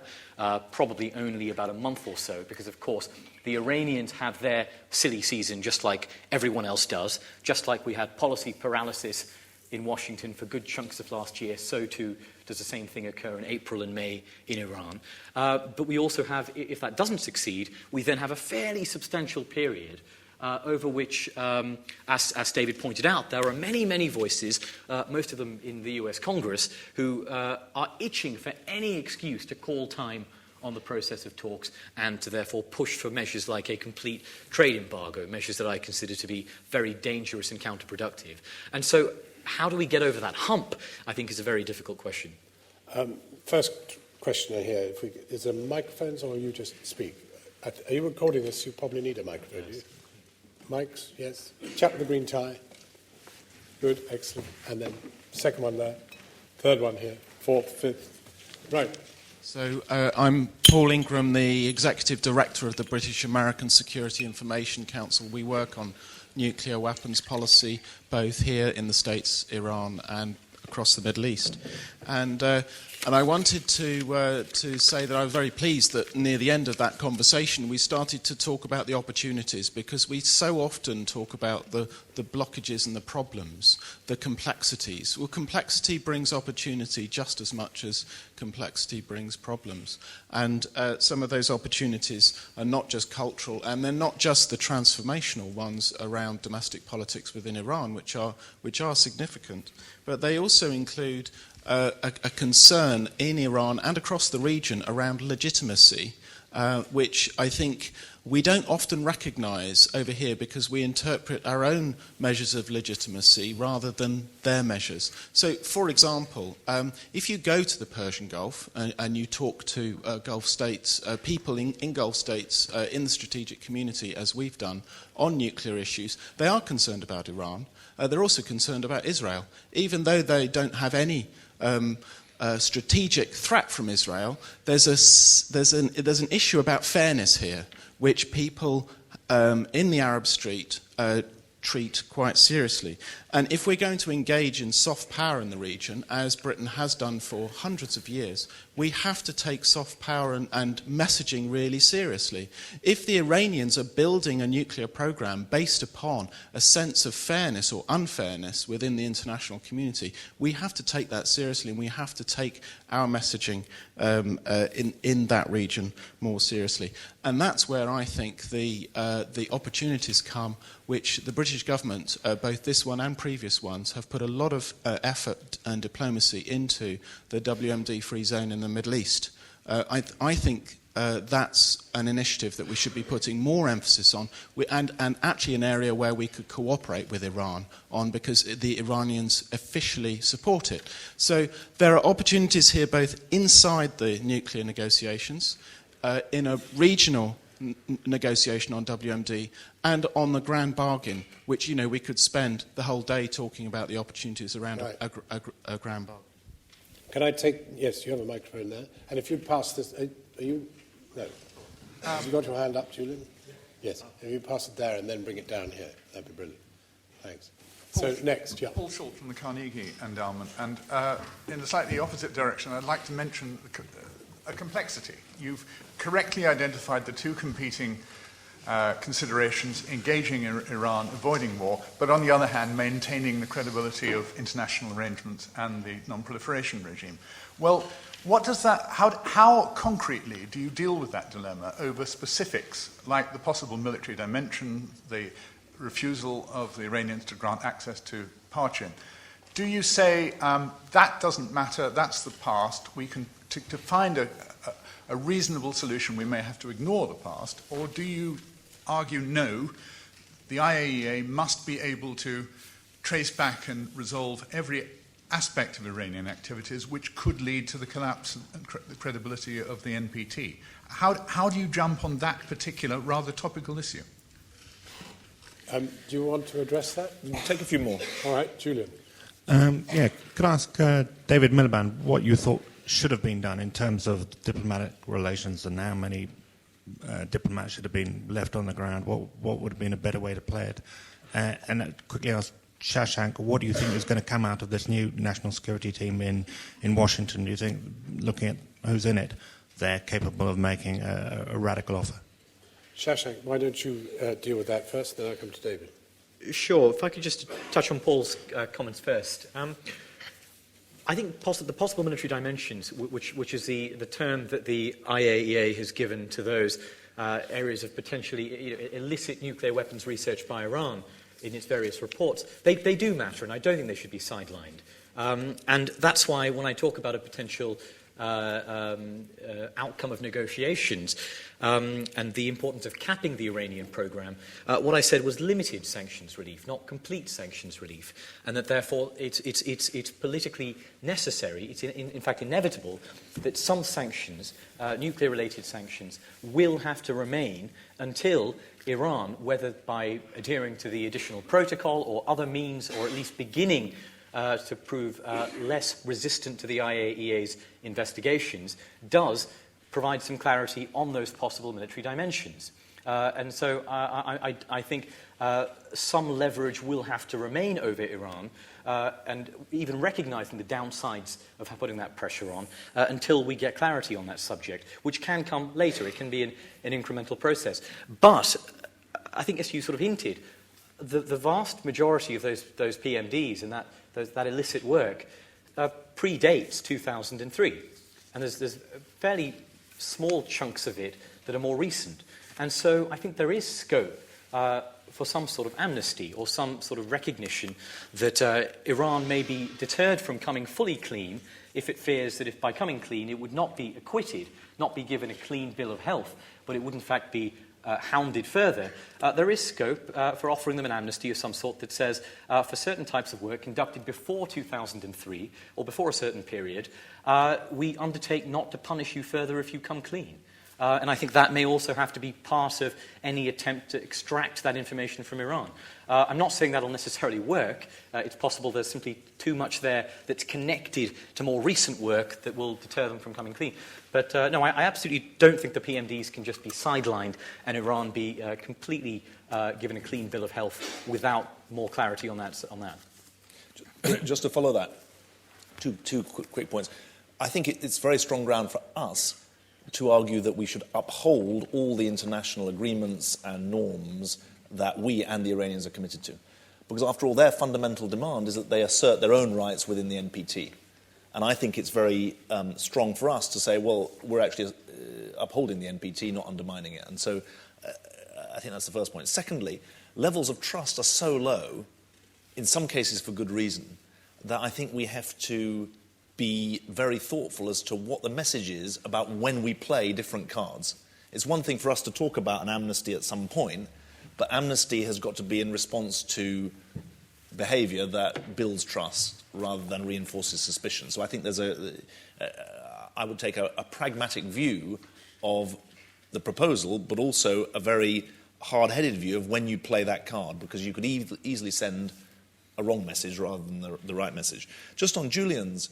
probably only about a month or so, because, of course, the Iranians have their silly season just like everyone else does, just like we had policy paralysis in Washington for good chunks of last year, so too does the same thing occur in April and May in Iran. But we also have, if that doesn't succeed, we then have a fairly substantial period over which, as David pointed out, there are many, many voices, most of them in the US Congress, who are itching for any excuse to call time on the process of talks and to therefore push for measures like a complete trade embargo, measures that I consider to be very dangerous and counterproductive. And so how do we get over that hump, I think, is a very difficult question. First question I hear, is there microphones or you just speak? Are you recording this? You probably need a microphone, do you? Mics, yes. Chap with the green tie. Good, excellent. And then second one there. Third one here. Fourth, fifth. Right. So I'm Paul Ingram, the Executive Director of the British American Security Information Council. We work on nuclear weapons policy, both here in the States, Iran, and across the Middle East. And I wanted to say that I was very pleased that near the end of that conversation we started to talk about the opportunities, because we so often talk about the blockages and the problems, the complexities. Well, complexity brings opportunity just as much as complexity brings problems. And some of those opportunities are not just cultural, and they're not just the transformational ones around domestic politics within Iran, which are significant, but they also include a concern in Iran and across the region around legitimacy, which I think we don't often recognise over here because we interpret our own measures of legitimacy rather than their measures. So, for example, if you go to the Persian Gulf and you talk to Gulf states, people in Gulf states in the strategic community, as we've done, on nuclear issues, they are concerned about Iran. They're also concerned about Israel. Even though they don't have any strategic threat from Israel, there's an issue about fairness here, which people in the Arab Street treat quite seriously. And if we're going to engage in soft power in the region, as Britain has done for hundreds of years, we have to take soft power and messaging really seriously. If the Iranians are building a nuclear program based upon a sense of fairness or unfairness within the international community, we have to take that seriously, and we have to take our messaging in that region more seriously. And that's where I think the opportunities come, which the British government, both this one and previous ones, have put a lot of effort and diplomacy into the WMD free zone in the Middle East. I think that's an initiative that we should be putting more emphasis on, and actually an area where we could cooperate with Iran on, because the Iranians officially support it. So there are opportunities here both inside the nuclear negotiations, in a regional negotiation on WMD, and on the grand bargain, which, we could spend the whole day talking about the opportunities around a grand bargain. Can I take... Yes, you have a microphone there. And if you pass this... Are you... No. Have you got your hand up, Julian? Yes. If you pass it there and then bring it down here, that'd be brilliant. Thanks. So next, yeah. Paul Schultz from the Carnegie Endowment. And in a slightly opposite direction, I'd like to mention a complexity. You've correctly identified the two competing considerations: engaging in Iran, avoiding war, but on the other hand, maintaining the credibility of international arrangements and the non-proliferation regime. Well, what does that, how concretely do you deal with that dilemma over specifics like the possible military dimension, the refusal of the Iranians to grant access to Parchin? Do you say that doesn't matter, that's the past, we can, to find a reasonable solution, we may have to ignore the past, or do you argue no, the IAEA must be able to trace back and resolve every aspect of Iranian activities which could lead to the collapse and the credibility of the NPT? How do you jump on that particular rather topical issue? Do you want to address that? Take a few more. All right, Julian. Could I ask David Miliband what you thought should have been done in terms of diplomatic relations, and how many diplomats should have been left on the ground? What would have been a better way to play it? And quickly ask Shashank, what do you think is going to come out of this new national security team in Washington? Do you think, looking at who's in it, they're capable of making a radical offer? Shashank, why don't you deal with that first, then I'll come to David. Sure. If I could just touch on Paul's comments first. I think the possible military dimensions, which is the term that the IAEA has given to those areas of potentially illicit nuclear weapons research by Iran in its various reports, they do matter, and I don't think they should be sidelined. And that's why when I talk about a potential outcome of negotiations and the importance of capping the Iranian program, what I said was limited sanctions relief, not complete sanctions relief, and that therefore it's politically necessary, it's in fact inevitable, that some sanctions, nuclear-related sanctions, will have to remain until Iran, whether by adhering to the additional protocol or other means, or at least beginning to prove less resistant to the IAEA's investigations, does provide some clarity on those possible military dimensions. And so I think some leverage will have to remain over Iran, and even recognizing the downsides of putting that pressure on, until we get clarity on that subject, which can come later. It can be an incremental process. But I think, as you sort of hinted, the vast majority of those PMDs and that illicit work predates 2003. And there's fairly small chunks of it that are more recent. And so I think there is scope for some sort of amnesty or some sort of recognition that Iran may be deterred from coming fully clean if it fears that if by coming clean it would not be acquitted, not be given a clean bill of health, but it would in fact be hounded further. There is scope for offering them an amnesty of some sort that says for certain types of work conducted before 2003 or before a certain period, we undertake not to punish you further if you come clean. And I think that may also have to be part of any attempt to extract that information from Iran. I'm not saying that'll necessarily work. It's possible there's simply too much there that's connected to more recent work that will deter them from coming clean. But no, I absolutely don't think the PMDs can just be sidelined and Iran be completely given a clean bill of health without more clarity on that. Just to follow that, two quick points. I think it's very strong ground for us to argue that we should uphold all the international agreements and norms that we and the Iranians are committed to. Because after all, their fundamental demand is that they assert their own rights within the NPT. And I think it's very strong for us to say, well, we're actually upholding the NPT, not undermining it. And so I think that's the first point. Secondly, levels of trust are so low, in some cases for good reason, that I think we have to be very thoughtful as to what the message is about when we play different cards. It's one thing for us to talk about an amnesty at some point, but amnesty has got to be in response to behaviour that builds trust rather than reinforces suspicion. So I think I would take a pragmatic view of the proposal, but also a very hard-headed view of when you play that card, because you could easily send a wrong message rather than the right message. Just on Julian's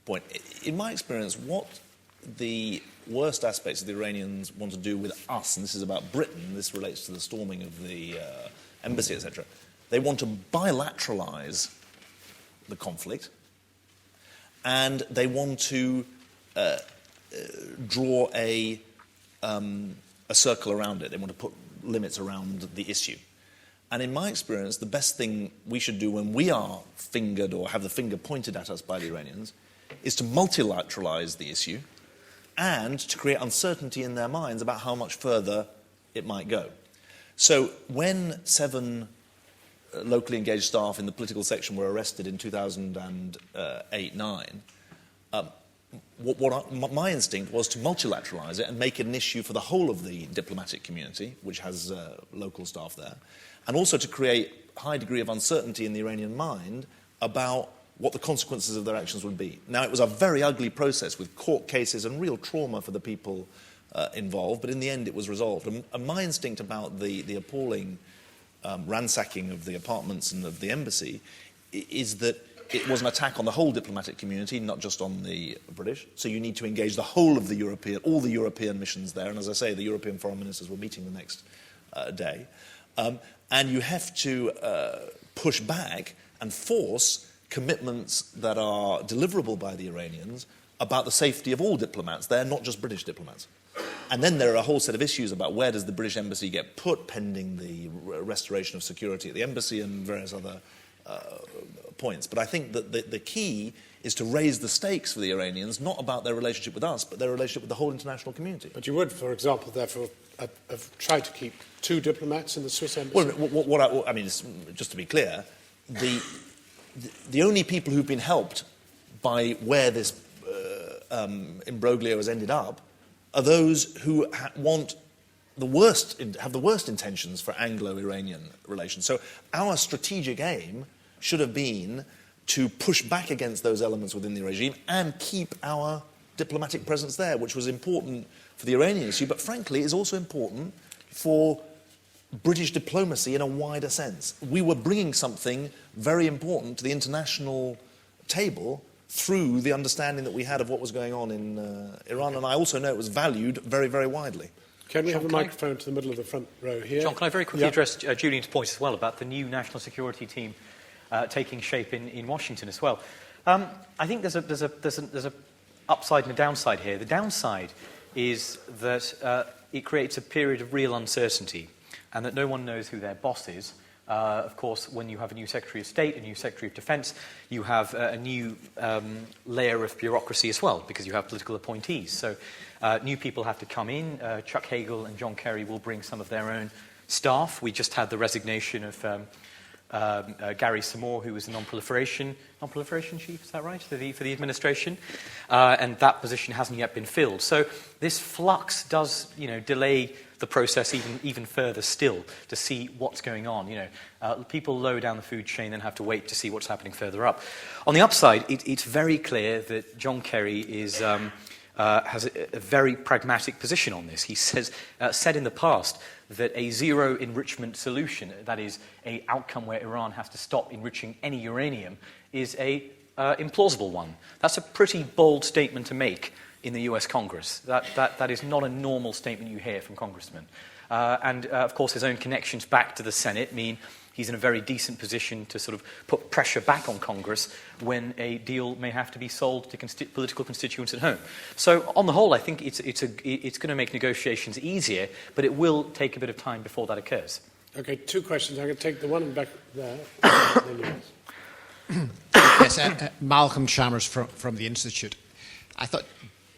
point, in my experience, what the worst aspects of the Iranians want to do with us, and this is about Britain, this relates to the storming of the embassy, etc., They want to bilateralize the conflict, and they want to draw a circle around it. They want to put limits around the issue. And in my experience, the best thing we should do when we are fingered or have the finger pointed at us by the Iranians is to multilateralize the issue and to create uncertainty in their minds about how much further it might go. So when 7 locally engaged staff in the political section were arrested in 2008-9, my instinct was to multilateralize it and make it an issue for the whole of the diplomatic community, which has local staff there, and also to create a high degree of uncertainty in the Iranian mind about what the consequences of their actions would be. Now, it was a very ugly process with court cases and real trauma for the people involved, but in the end it was resolved. And my instinct about the appalling ransacking of the apartments and of the embassy is that it was an attack on the whole diplomatic community, not just on the British. So you need to engage the whole of all the European missions there. And as I say, the European foreign ministers were meeting the next day. And you have to push back and force commitments that are deliverable by the Iranians about the safety of all diplomats there, not just British diplomats. And then there are a whole set of issues about where does the British embassy get put pending the restoration of security at the embassy and various other points. But I think that the key is to raise the stakes for the Iranians, not about their relationship with us, but their relationship with the whole international community. But you would, for example, therefore, have tried to keep 2 diplomats in the Swiss embassy? Well, I mean, just to be clear, the only people who've been helped by where this imbroglio has ended up are those who have the worst intentions for Anglo-Iranian relations. So our strategic aim should have been to push back against those elements within the regime and keep our diplomatic presence there, which was important for the Iranian issue, but frankly is also important for British diplomacy in a wider sense. We were bringing something very important to the international table through the understanding that we had of what was going on in Iran, and I also know it was valued very, very widely. Can we have a microphone to the middle of the front row here? John, can I very quickly address Julian's point as well about the new national security team taking shape in Washington as well? I think there's a upside and a downside here. The downside is that it creates a period of real uncertainty and that no one knows who their boss is. Of course, when you have a new Secretary of State, a new Secretary of Defence, you have a new layer of bureaucracy as well, because you have political appointees. So new people have to come in. Chuck Hagel and John Kerry will bring some of their own staff. We just had the resignation of Gary Samore, who was the non-proliferation chief, is that right, for the administration? And that position hasn't yet been filled. So this flux does, delay the process even further still to see what's going on. People low down the food chain then have to wait to see what's happening further up. On the upside, it's very clear that John Kerry has a very pragmatic position on this. He said in the past that a zero enrichment solution, that is, an outcome where Iran has to stop enriching any uranium, is a implausible one. That's a pretty bold statement to make in the US Congress. That is not a normal statement you hear from congressmen. And of course, his own connections back to the Senate mean he's in a very decent position to sort of put pressure back on Congress when a deal may have to be sold to political constituents at home. So on the whole, I think it's going to make negotiations easier, but it will take a bit of time before that occurs. Okay, 2 questions. I'm going to take the one back there. Yes, Malcolm Chalmers from the Institute. I thought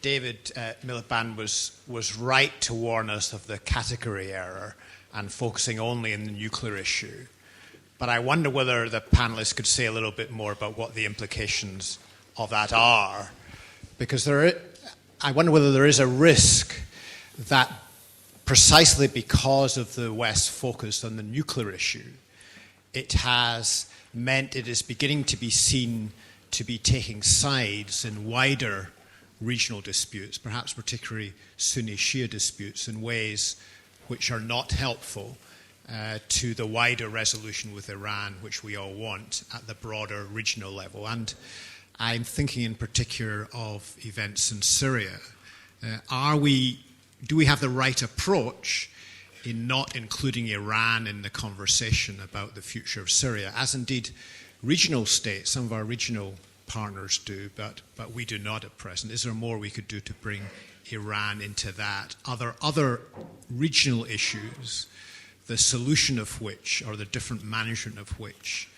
David Miliband was right to warn us of the category error and focusing only on the nuclear issue. But I wonder whether the panelists could say a little bit more about what the implications of that are. Because I wonder whether there is a risk that precisely because of the West's focus on the nuclear issue, it has meant it is beginning to be seen to be taking sides in wider regional disputes, perhaps particularly Sunni-Shia disputes, in ways which are not helpful to the wider resolution with Iran, which we all want at the broader regional level. And I'm thinking in particular of events in Syria. Do we have the right approach in not including Iran in the conversation about the future of Syria, as indeed regional states, some of our regional partners do, but we do not at present. Is there more we could do to bring Iran into that? Other regional issues, the solution of which, or the different management of which,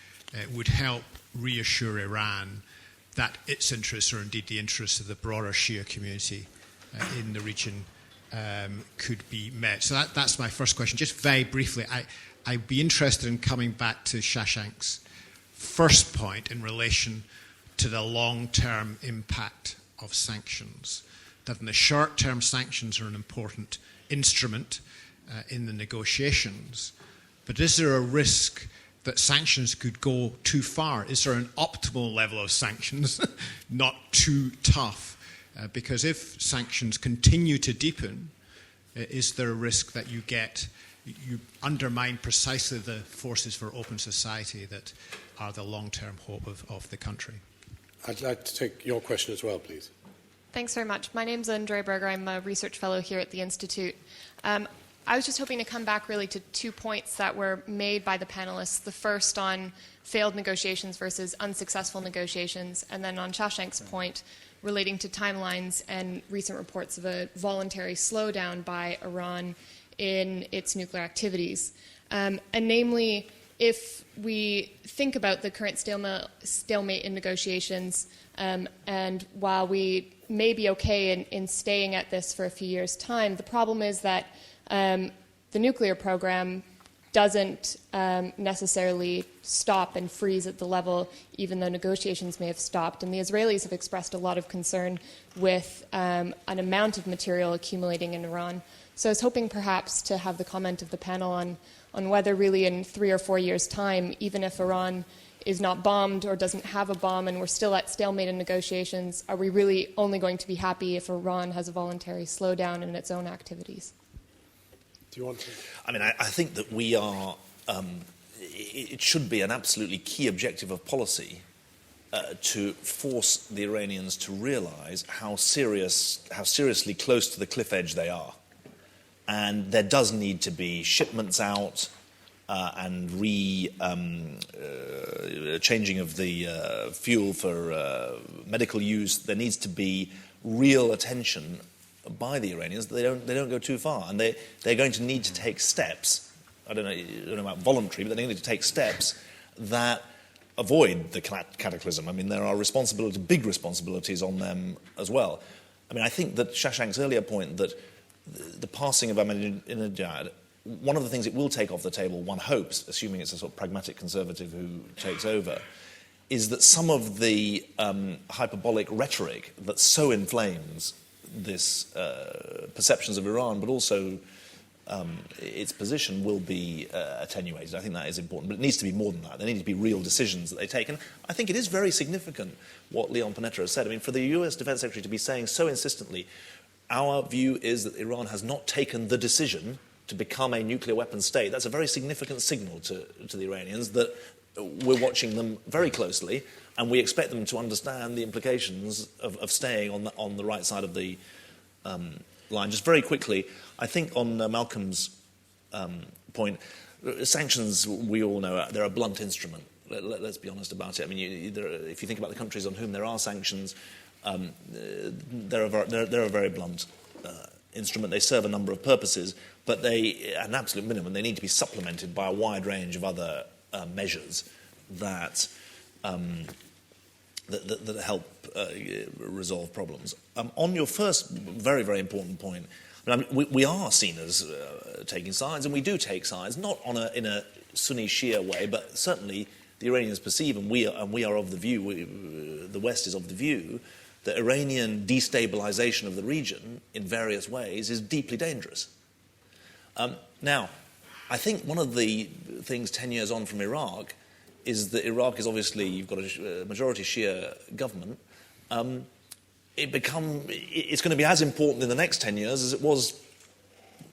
would help reassure Iran that its interests, or indeed the interests of the broader Shia community in the region, could be met. So that's my first question. Just very briefly, I'd be interested in coming back to Shashank's first point in relation to the long-term impact of sanctions. That in the short term, sanctions are an important instrument in the negotiations. But is there a risk that sanctions could go too far? Is there an optimal level of sanctions, not too tough? Because if sanctions continue to deepen, is there a risk that you undermine precisely the forces for open society that are the long-term hope of the country? I'd like to take your question as well, please. Thanks very much. My name's Andrea Berger. I'm a research fellow here at the Institute. I was just hoping to come back really to 2 points that were made by the panelists. The first on failed negotiations versus unsuccessful negotiations, and then on Shashank's point relating to timelines and recent reports of a voluntary slowdown by Iran in its nuclear activities. And namely, if we think about the current stalemate in negotiations, and while we may be okay in staying at this for a few years' time, the problem is that the nuclear program doesn't necessarily stop and freeze at the level, even though negotiations may have stopped. And the Israelis have expressed a lot of concern with an amount of material accumulating in Iran. So I was hoping perhaps to have the comment of the panel on whether really in 3 or 4 years' time, even if Iran is not bombed or doesn't have a bomb and we're still at stalemate in negotiations, are we really only going to be happy if Iran has a voluntary slowdown in its own activities? Do you want to? I mean, I think that we are, it should be an absolutely key objective of policy to force the Iranians to realise how seriously close to the cliff edge they are. And there does need to be shipments out and changing of the fuel for medical use. There needs to be real attention by the Iranians. They don't go too far, and they're going to need to take steps. I don't know about voluntary, but they're going to take steps that avoid the cataclysm. I mean, there are big responsibilities on them as well. I mean, I think that Shashank's earlier point that the passing of Ahmadinejad, one of the things it will take off the table, one hopes, assuming it's a sort of pragmatic conservative who takes over, is that some of the hyperbolic rhetoric that so inflames this perceptions of Iran, but also its position, will be attenuated. I think that is important, but it needs to be more than that. There need to be real decisions that they take. And I think it is very significant what Leon Panetta has said. I mean, for the US Defense Secretary to be saying so insistently, our view is that Iran has not taken the decision to become a nuclear weapons state. That's a very significant signal to the Iranians that we're watching them very closely, and we expect them to understand the implications of staying on the right side of the line. Just very quickly, I think on Malcolm's point, sanctions, we all know, they're a blunt instrument. Let's be honest about it. I mean, if you think about the countries on whom there are sanctions, they're a very blunt instrument. They serve a number of purposes, but at an absolute minimum, they need to be supplemented by a wide range of other measures that help resolve problems. On your first very, very important point, I mean, we are seen as taking sides, and we do take sides, not in a Sunni Shia way, but certainly the Iranians perceive, and we are of the view, the West is of the view, that Iranian destabilization of the region in various ways is deeply dangerous. Now, I think one of the things 10 years on from Iraq is that Iraq is obviously, you've got a majority Shia government. It's going to be as important in the next 10 years as it was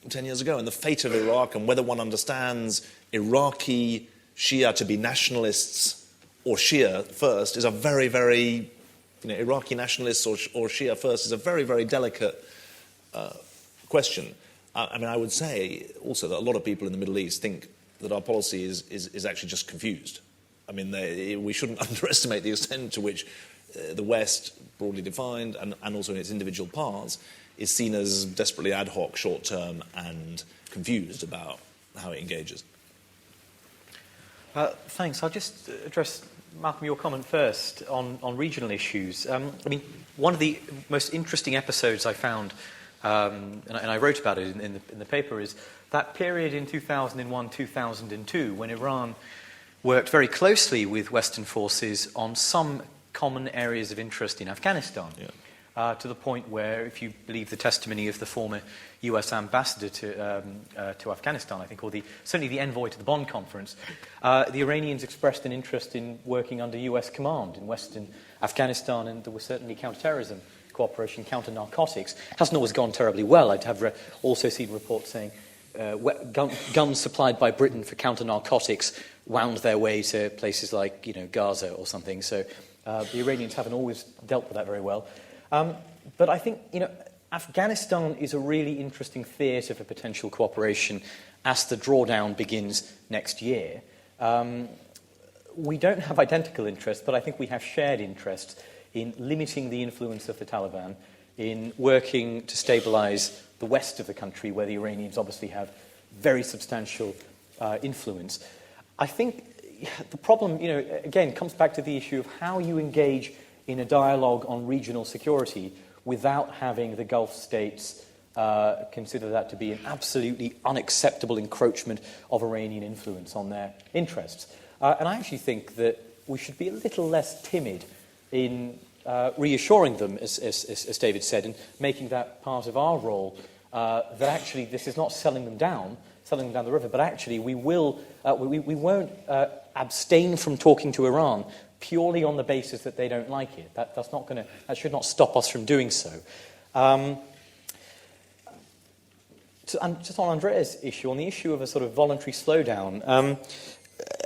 10 years ago. And the fate of Iraq, and whether one understands Iraqi Shia to be nationalists or Shia first, is a very, very, Iraqi nationalists or Shia first is a very, very delicate question. I would say also that a lot of people in the Middle East think that our policy is actually just confused. I mean, we shouldn't underestimate the extent to which the West, broadly defined, and also in its individual parts, is seen as desperately ad hoc, short-term, and confused about how it engages. Thanks. I'll just address, Malcolm, your comment first on regional issues. I mean, one of the most interesting episodes I found, and I wrote about it in the paper, is that period in 2001-2002 when Iran worked very closely with Western forces on some common areas of interest in Afghanistan, to the point where, if you believe the testimony of the former US ambassador to Afghanistan, I think, or certainly the envoy to the Bonn conference, the Iranians expressed an interest in working under US command in Western Afghanistan, and there was certainly counterterrorism cooperation, counter-narcotics. Hasn't always gone terribly well. I'd have also seen reports saying guns supplied by Britain for counter-narcotics wound their way to places like, Gaza or something. So the Iranians haven't always dealt with that very well. But I think, Afghanistan is a really interesting theatre for potential cooperation as the drawdown begins next year. We don't have identical interests, but I think we have shared interests in limiting the influence of the Taliban, in working to stabilise the west of the country, where the Iranians obviously have very substantial influence. I think the problem, again, comes back to the issue of how you engage in a dialogue on regional security without having the Gulf states consider that to be an absolutely unacceptable encroachment of Iranian influence on their interests. And I actually think that we should be a little less timid in reassuring them, as David said, and making that part of our role, that actually this is not selling them down the river, but actually we won't abstain from talking to Iran purely on the basis that they don't like it. That should not stop us from doing so. And just on Andrea's issue, on the issue of a sort of voluntary slowdown,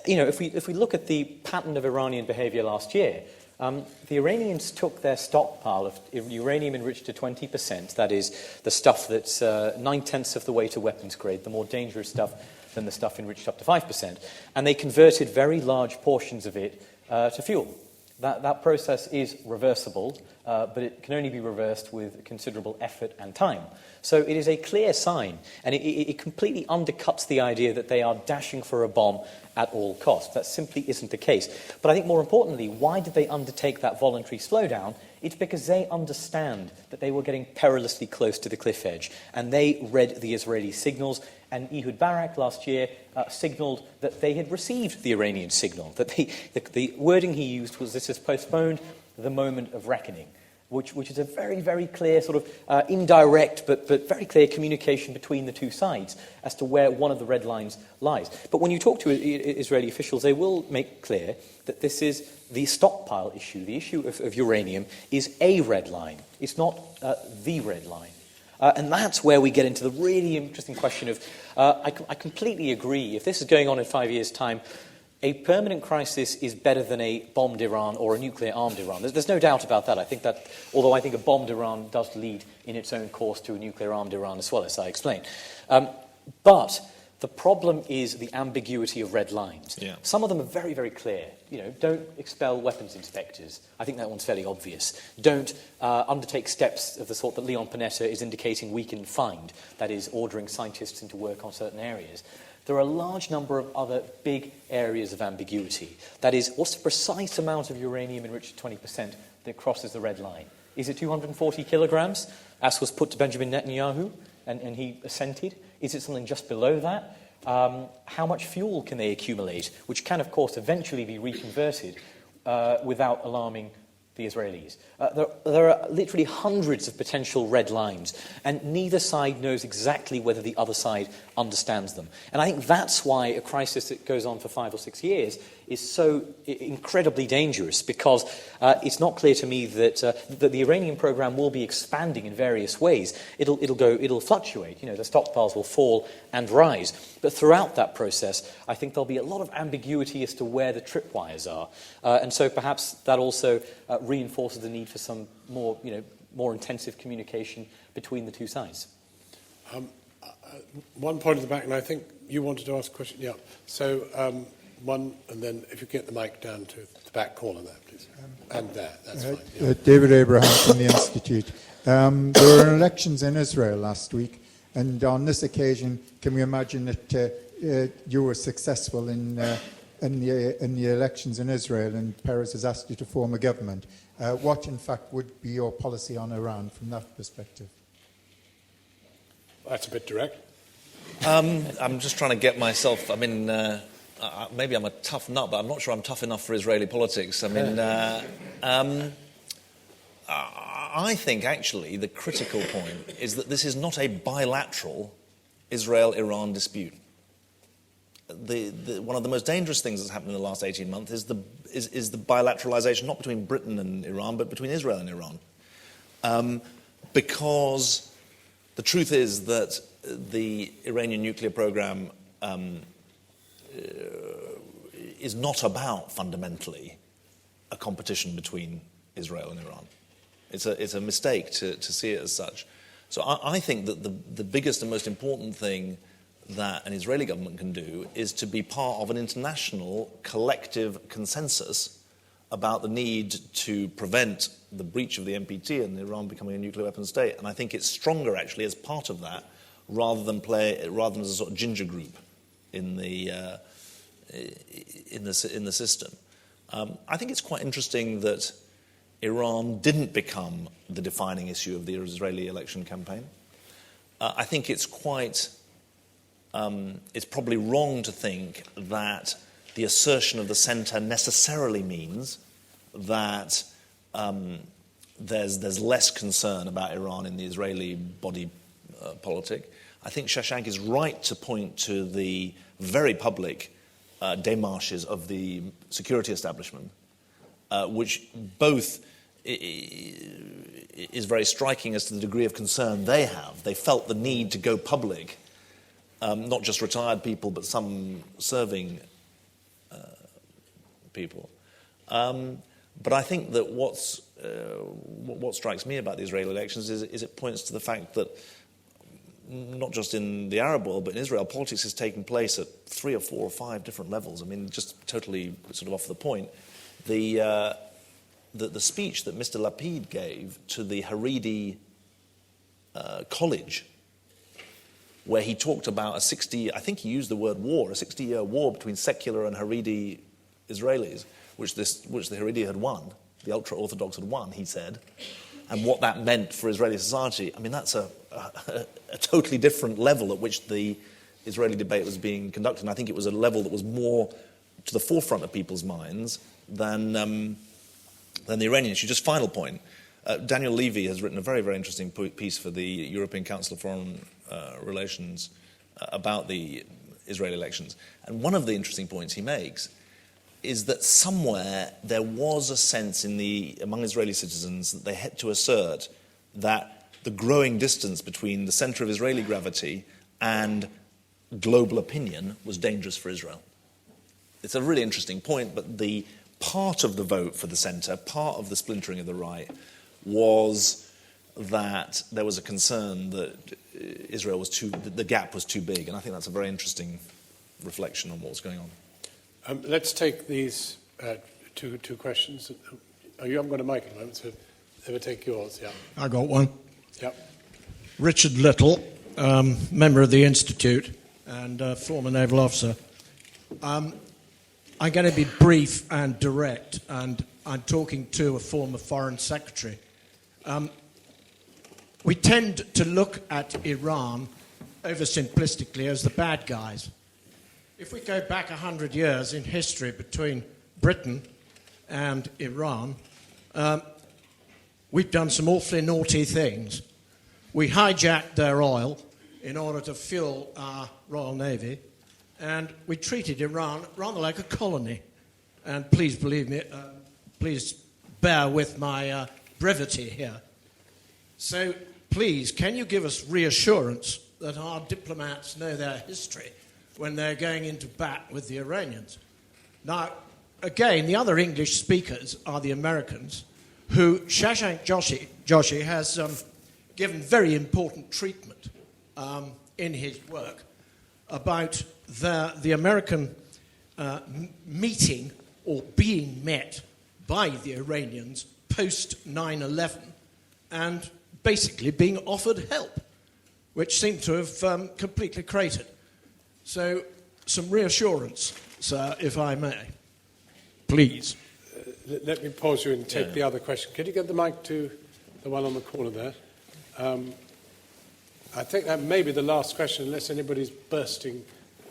if we look at the pattern of Iranian behaviour last year, the Iranians took their stockpile of uranium enriched to 20%, that is, the stuff that's 9/10 of the way to weapons grade, the more dangerous stuff than the stuff enriched up to 5%, and they converted very large portions of it to fuel. That process is reversible, but it can only be reversed with considerable effort and time. So it is a clear sign, and it completely undercuts the idea that they are dashing for a bomb at all costs. That simply isn't the case. But I think more importantly, why did they undertake that voluntary slowdown? It's because they understand that they were getting perilously close to the cliff edge, and they read the Israeli signals, and Ehud Barak last year signalled that they had received the Iranian signal, that the wording he used was this has postponed the moment of reckoning, which is a very, very clear sort of indirect but very clear communication between the two sides as to where one of the red lines lies. But when you talk to Israeli officials, they will make clear that this is the stockpile issue. The issue of uranium is a red line. It's not the red line. And that's where we get into the really interesting question of, I completely agree, if this is going on in 5 years' time, a permanent crisis is better than a bombed Iran or a nuclear-armed Iran. There's no doubt about that. I think that, although I think a bombed Iran does lead in its own course to a nuclear-armed Iran as well, as I explained. But the problem is the ambiguity of red lines. Yeah. Some of them are very, very clear. Don't expel weapons inspectors. I think that one's fairly obvious. Don't undertake steps of the sort that Leon Panetta is indicating we can find, that is, ordering scientists into work on certain areas. There are a large number of other big areas of ambiguity. That is, what's the precise amount of uranium enriched to 20% that crosses the red line? Is it 240 kilograms, as was put to Benjamin Netanyahu, and he assented? Is it something just below that? How much fuel can they accumulate, which can, of course, eventually be reconverted without alarming the Israelis? There are literally hundreds of potential red lines, and neither side knows exactly whether the other side understands them. And I think that's why a crisis that goes on for 5 or 6 years is so incredibly dangerous, because it's not clear to me that the Iranian program will be expanding in various ways. It'll fluctuate. The stockpiles will fall and rise. But throughout that process, I think there'll be a lot of ambiguity as to where the tripwires are. And so perhaps that also reinforces the need for some more intensive communication between the two sides. One point at the back, and I think you wanted to ask a question. Yeah. So one, and then if you get the mic down to the back corner there, please. And there, that's fine. Yeah. David Abraham from the Institute. There were elections in Israel last week, and on this occasion, can we imagine that you were successful in the elections in Israel, and Peres has asked you to form a government? What, in fact, would be your policy on Iran from that perspective? That's a bit direct. I'm just trying to get myself. I mean, maybe I'm a tough nut, but I'm not sure I'm tough enough for Israeli politics. I mean, I think actually the critical point is that this is not a bilateral Israel-Iran dispute. One of the most dangerous things that's happened in the last 18 months is the bilateralization, not between Britain and Iran, but between Israel and Iran. Because the truth is that the Iranian nuclear program is not about, fundamentally, a competition between Israel and Iran. It's a mistake to see it as such. So I think that the biggest and most important thing that an Israeli government can do is to be part of an international collective consensus about the need to prevent the breach of the NPT and Iran becoming a nuclear weapon state. And I think it's stronger, actually, as part of that, rather than as a sort of ginger group in the system. I think it's quite interesting that Iran didn't become the defining issue of the Israeli election campaign. I think it's probably wrong to think that the assertion of the centre necessarily means that there's less concern about Iran in the Israeli body politic. I think Shashank is right to point to the very public démarches of the security establishment, which both is very striking as to the degree of concern they have. They felt the need to go public, not just retired people, but some serving people. But I think that what strikes me about the Israeli elections is it points to the fact that not just in the Arab world, but in Israel, politics is taking place at 3 or 4 or 5 different levels. I mean, just totally sort of off the point. The speech that Mr. Lapid gave to the Haredi college, where he talked about I think he used the word war, a 60-year war between secular and Haredi Israelis, which the Haredi had won, the ultra-Orthodox had won, he said, and what that meant for Israeli society. I mean, that's a totally different level at which the Israeli debate was being conducted, and I think it was a level that was more to the forefront of people's minds than the Iranian issue. Just final point. Daniel Levy has written a very, very interesting piece for the European Council of Foreign Relations about the Israeli elections. And one of the interesting points he makes is that somewhere there was a sense among Israeli citizens that they had to assert that the growing distance between the center of Israeli gravity and global opinion was dangerous for Israel. It's a really interesting point, but the part of the vote for the center, part of the splintering of the right, was that there was a concern that the gap was too big, and I think that's a very interesting reflection on what was going on. Let's take these two questions. You haven't got a mic at the moment, so let me take yours. Yeah. I got one. Yep. Richard Little, member of the Institute and former naval officer. I'm going to be brief and direct, and I'm talking to a former foreign secretary. We tend to look at Iran oversimplistically as the bad guys. If we go back 100 years in history between Britain and Iran, we've done some awfully naughty things. We hijacked their oil in order to fuel our Royal Navy, and we treated Iran rather like a colony. And please believe me, please bear with my brevity here. So please, can you give us reassurance that our diplomats know their history when they're going into bat with the Iranians? Now, again, the other English speakers are the Americans, who Shashank Joshi has given very important treatment in his work about the American meeting or being met by the Iranians post 9/11 and basically being offered help, which seemed to have completely cratered. So, some reassurance, sir, if I may. Please. Let me pause you and take the other question. Could you get the mic to the one on the corner there? I think that may be the last question, unless anybody's bursting.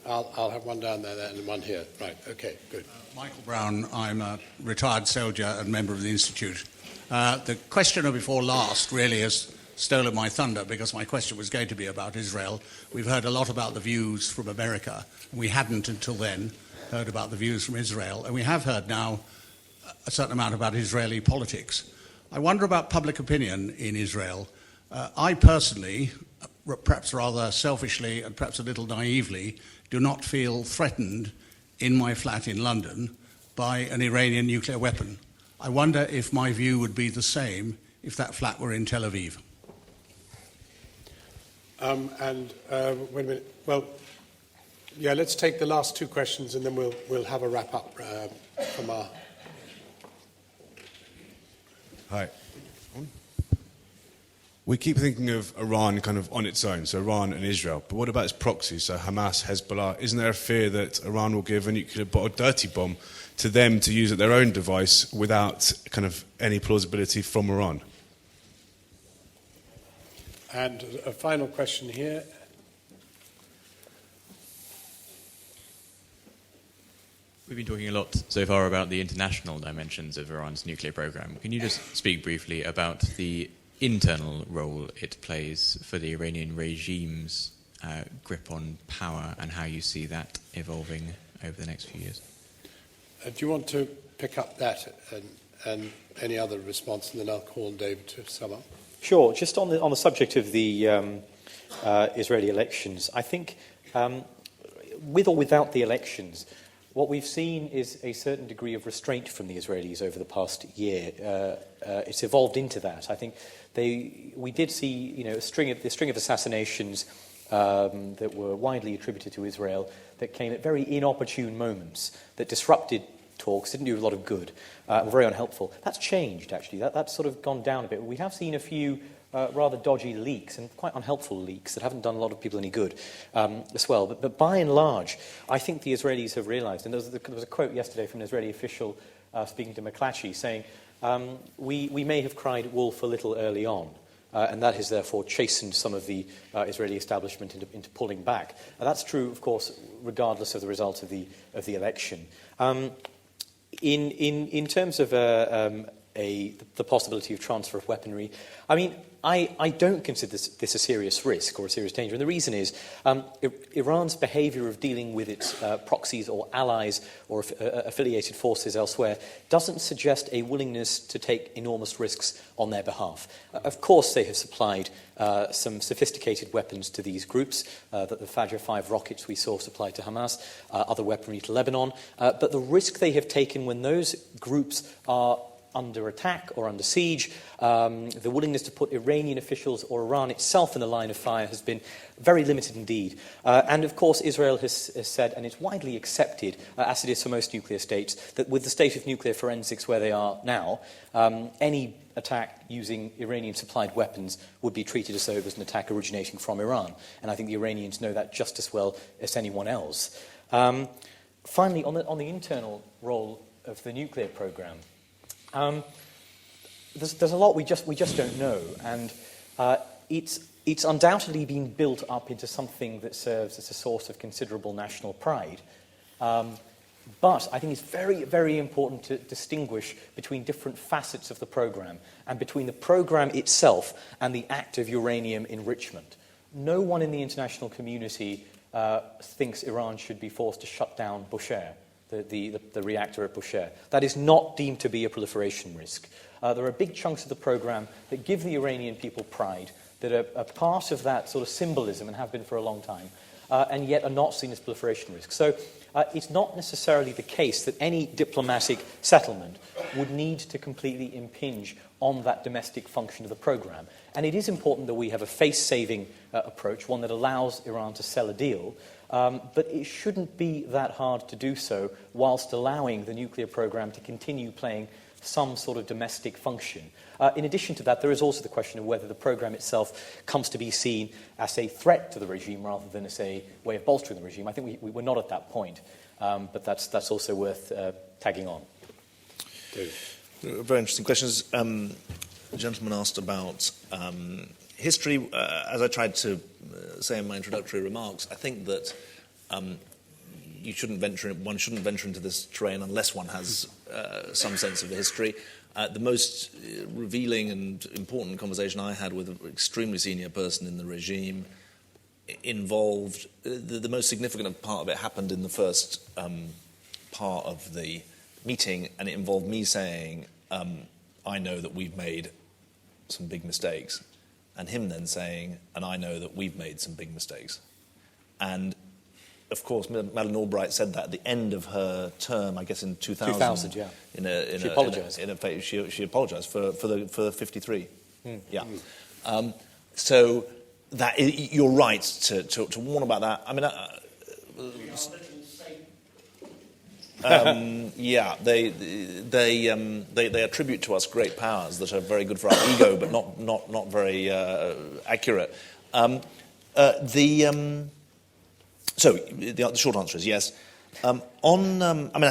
I'll have one down there and one here. Right, okay, good. Michael Brown, I'm a retired soldier and member of the Institute. The questioner before last really has stolen my thunder because my question was going to be about Israel. We've heard a lot about the views from America, and we hadn't until then heard about the views from Israel, and we have heard now a certain amount about Israeli politics. I wonder about public opinion in Israel. I personally, perhaps rather selfishly and perhaps a little naively, do not feel threatened in my flat in London by an Iranian nuclear weapon. I wonder if my view would be the same if that flat were in Tel Aviv. Wait a minute. Well, yeah, let's take the last two questions and then we'll have a wrap up from our. Hi. We keep thinking of Iran kind of on its own, so Iran and Israel. But what about its proxies, so Hamas, Hezbollah? Isn't there a fear that Iran will give a nuclear dirty bomb to them to use at their own device without kind of any plausibility from Iran? And a final question here. We've been talking a lot so far about the international dimensions of Iran's nuclear program. Can you just speak briefly about the internal role it plays for the Iranian regime's grip on power and how you see that evolving over the next few years? Do you want to pick up that and any other response, and then I'll call David to sum up? Sure. Just on the subject of the Israeli elections, I think with or without the elections, what we've seen is a certain degree of restraint from the Israelis over the past year. It's evolved into that. I think we did see, a string of assassinations that were widely attributed to Israel that came at very inopportune moments that disrupted talks, didn't do a lot of good, were very unhelpful. That's changed, actually. That's sort of gone down a bit. We have seen a few rather dodgy leaks and quite unhelpful leaks that haven't done a lot of people any good as well. But by and large, I think the Israelis have realized, and there was a quote yesterday from an Israeli official speaking to McClatchy saying, we may have cried wolf a little early on, and that has therefore chastened some of the Israeli establishment into pulling back. And that's true, of course, regardless of the result of the election. In terms of the possibility of transfer of weaponry, I mean, I don't consider this a serious risk or a serious danger. And the reason is Iran's behavior of dealing with its proxies or allies or affiliated forces elsewhere doesn't suggest a willingness to take enormous risks on their behalf. Of course, they have supplied some sophisticated weapons to these groups, the Fajr 5 rockets we saw supplied to Hamas, other weaponry to Lebanon. But the risk they have taken when those groups are under attack or under siege, the willingness to put Iranian officials or Iran itself in the line of fire has been very limited indeed. And of course, Israel has said, and it's widely accepted, as it is for most nuclear states, that with the state of nuclear forensics where they are now, any attack using Iranian-supplied weapons would be treated as though it was an attack originating from Iran. And I think the Iranians know that just as well as anyone else. Finally, on the internal role of the nuclear program, there's a lot we just don't know, and it's undoubtedly been built up into something that serves as a source of considerable national pride. But I think it's very, very important to distinguish between different facets of the program and between the program itself and the act of uranium enrichment. No one in the international community thinks Iran should be forced to shut down Bushehr, the reactor at Bushehr. That is not deemed to be a proliferation risk. There are big chunks of the program that give the Iranian people pride, that are a part of that sort of symbolism and have been for a long time, and yet are not seen as proliferation risks. So it's not necessarily the case that any diplomatic settlement would need to completely impinge on that domestic function of the program. And it is important that we have a face-saving approach, one that allows Iran to sell a deal, but it shouldn't be that hard to do so whilst allowing the nuclear program to continue playing some sort of domestic function. In addition to that, there is also the question of whether the program itself comes to be seen as a threat to the regime rather than as a way of bolstering the regime. I think we were not at that point, but that's also worth tagging on. Very interesting questions. The gentleman asked about history. As I tried to say in my introductory remarks, I think that one shouldn't venture into this terrain unless one has some sense of the history. The most revealing and important conversation I had with an extremely senior person in the regime involved, the most significant part of it happened in the first part of the meeting, and it involved me saying, I know that we've made some big mistakes, and him then saying, and I know that we've made some big mistakes. And of course, Madeleine Albright said that at the end of her term, I guess in 2000. 2000, yeah. She apologised. She apologised for the 53. Yeah. So that you're right to warn about that. I mean, yeah, they attribute to us great powers that are very good for our ego, but not very accurate. So the short answer is yes. I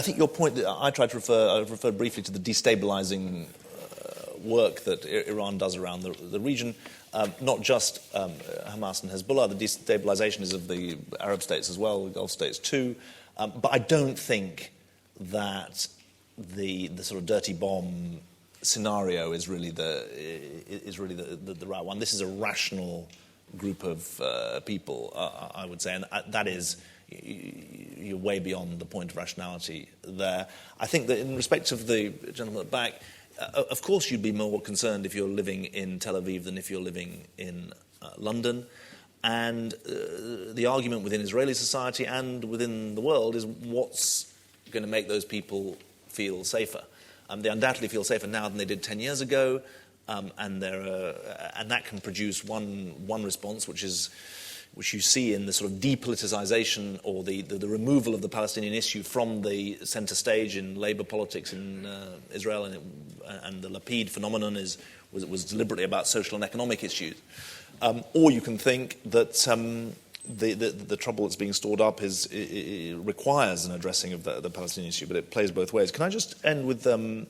think your point that I tried to refer briefly to the destabilizing work that Iran does around the region, not just Hamas and Hezbollah. The destabilization is of the Arab states as well, the Gulf states too. But I don't think that the sort of dirty bomb scenario is really the right one. This is a rational group of people, I would say, and that is, you're way beyond the point of rationality there. I think that in respect of the gentleman at the back, of course you'd be more concerned if you're living in Tel Aviv than if you're living in London. And the argument within Israeli society and within the world is what's going to make those people feel safer. They undoubtedly feel safer now than they did 10 years ago. And that can produce one response, which you see in the sort of depoliticization or the removal of the Palestinian issue from the center stage in labor politics in Israel, and the Lapid phenomenon was deliberately about social and economic issues. Or you can think that the trouble that's being stored up it requires an addressing of the Palestinian issue, but it plays both ways. Can I just end with a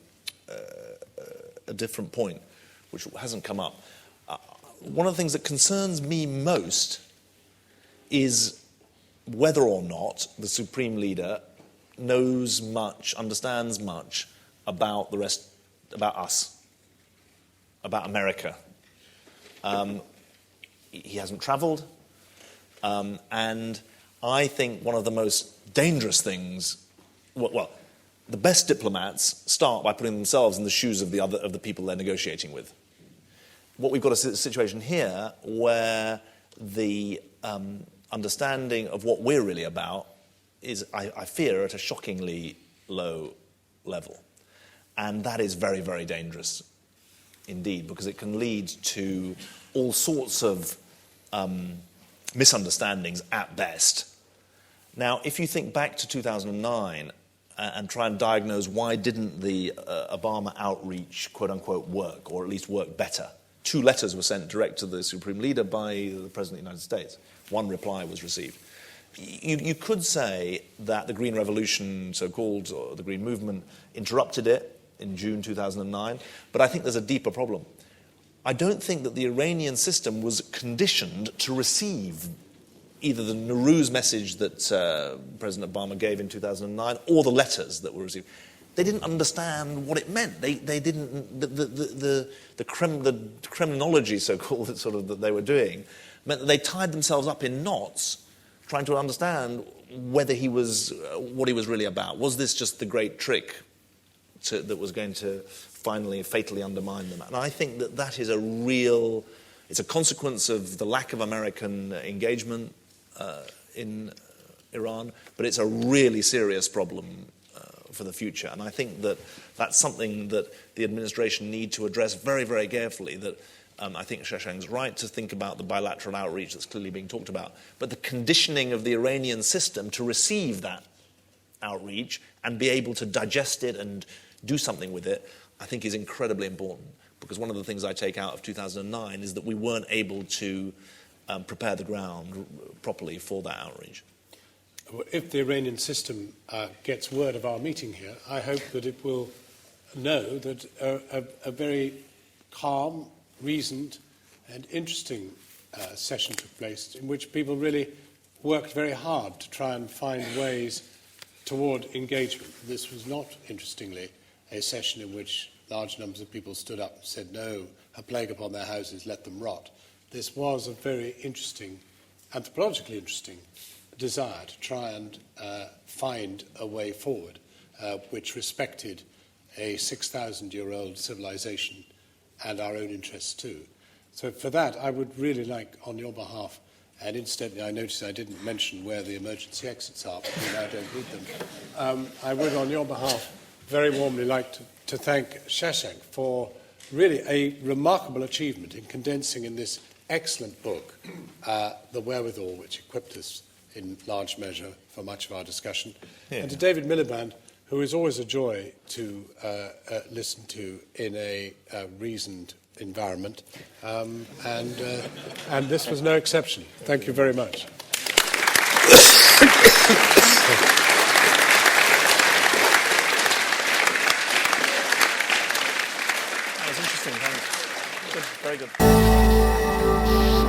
different point, which hasn't come up? One of the things that concerns me most is whether or not the Supreme Leader knows much, understands much about the rest, about us, about America. He hasn't travelled, and I think one of the most dangerous things, well, the best diplomats start by putting themselves in the shoes of the people they're negotiating with. What we've got a situation here where the understanding of what we're really about is, I fear, at a shockingly low level. And that is very, very dangerous indeed, because it can lead to all sorts of misunderstandings at best. Now, if you think back to 2009 and try and diagnose why didn't the Obama outreach, quote-unquote, work, or at least work better. 2 letters were sent direct to the Supreme Leader by the President of the United States. 1 reply was received. You could say that the Green Revolution, so-called, or the Green Movement, interrupted it in June 2009, but I think there's a deeper problem. I don't think that the Iranian system was conditioned to receive either the Nowruz message that President Obama gave in 2009 or the letters that were received. They didn't understand what it meant. They didn't. The Kremlinology, so-called, that they were doing, meant that they tied themselves up in knots, trying to understand whether what he was really about. Was this just the great trick that was going to finally fatally undermine them? And I think that is it's a consequence of the lack of American engagement in Iran, but it's a really serious problem for the future. And I think that that's something that the administration need to address very, very carefully. That I think Shashank's right to think about the bilateral outreach that's clearly being talked about, but the conditioning of the Iranian system to receive that outreach and be able to digest it and do something with it, I think is incredibly important. Because one of the things I take out of 2009 is that we weren't able to prepare the ground properly for that outreach. If the Iranian system gets word of our meeting here, I hope that it will know that a very calm, reasoned and interesting session took place in which people really worked very hard to try and find ways toward engagement. This was not, interestingly, a session in which large numbers of people stood up and said, no, a plague upon their houses, let them rot. This was a very interesting, anthropologically interesting desire to try and find a way forward which respected a 6,000-year-old civilization and our own interests too. So for that, I would really like, on your behalf, and incidentally, I noticed I didn't mention where the emergency exits are, but I don't need them. I would, on your behalf, very warmly like to thank Shashank for really a remarkable achievement in condensing in this excellent book the wherewithal which equipped us in large measure for much of our discussion. Yeah. And to David Miliband, who is always a joy to listen to in a reasoned environment, and this was no exception. Thank you very much. That was interesting, thanks. Good, very good.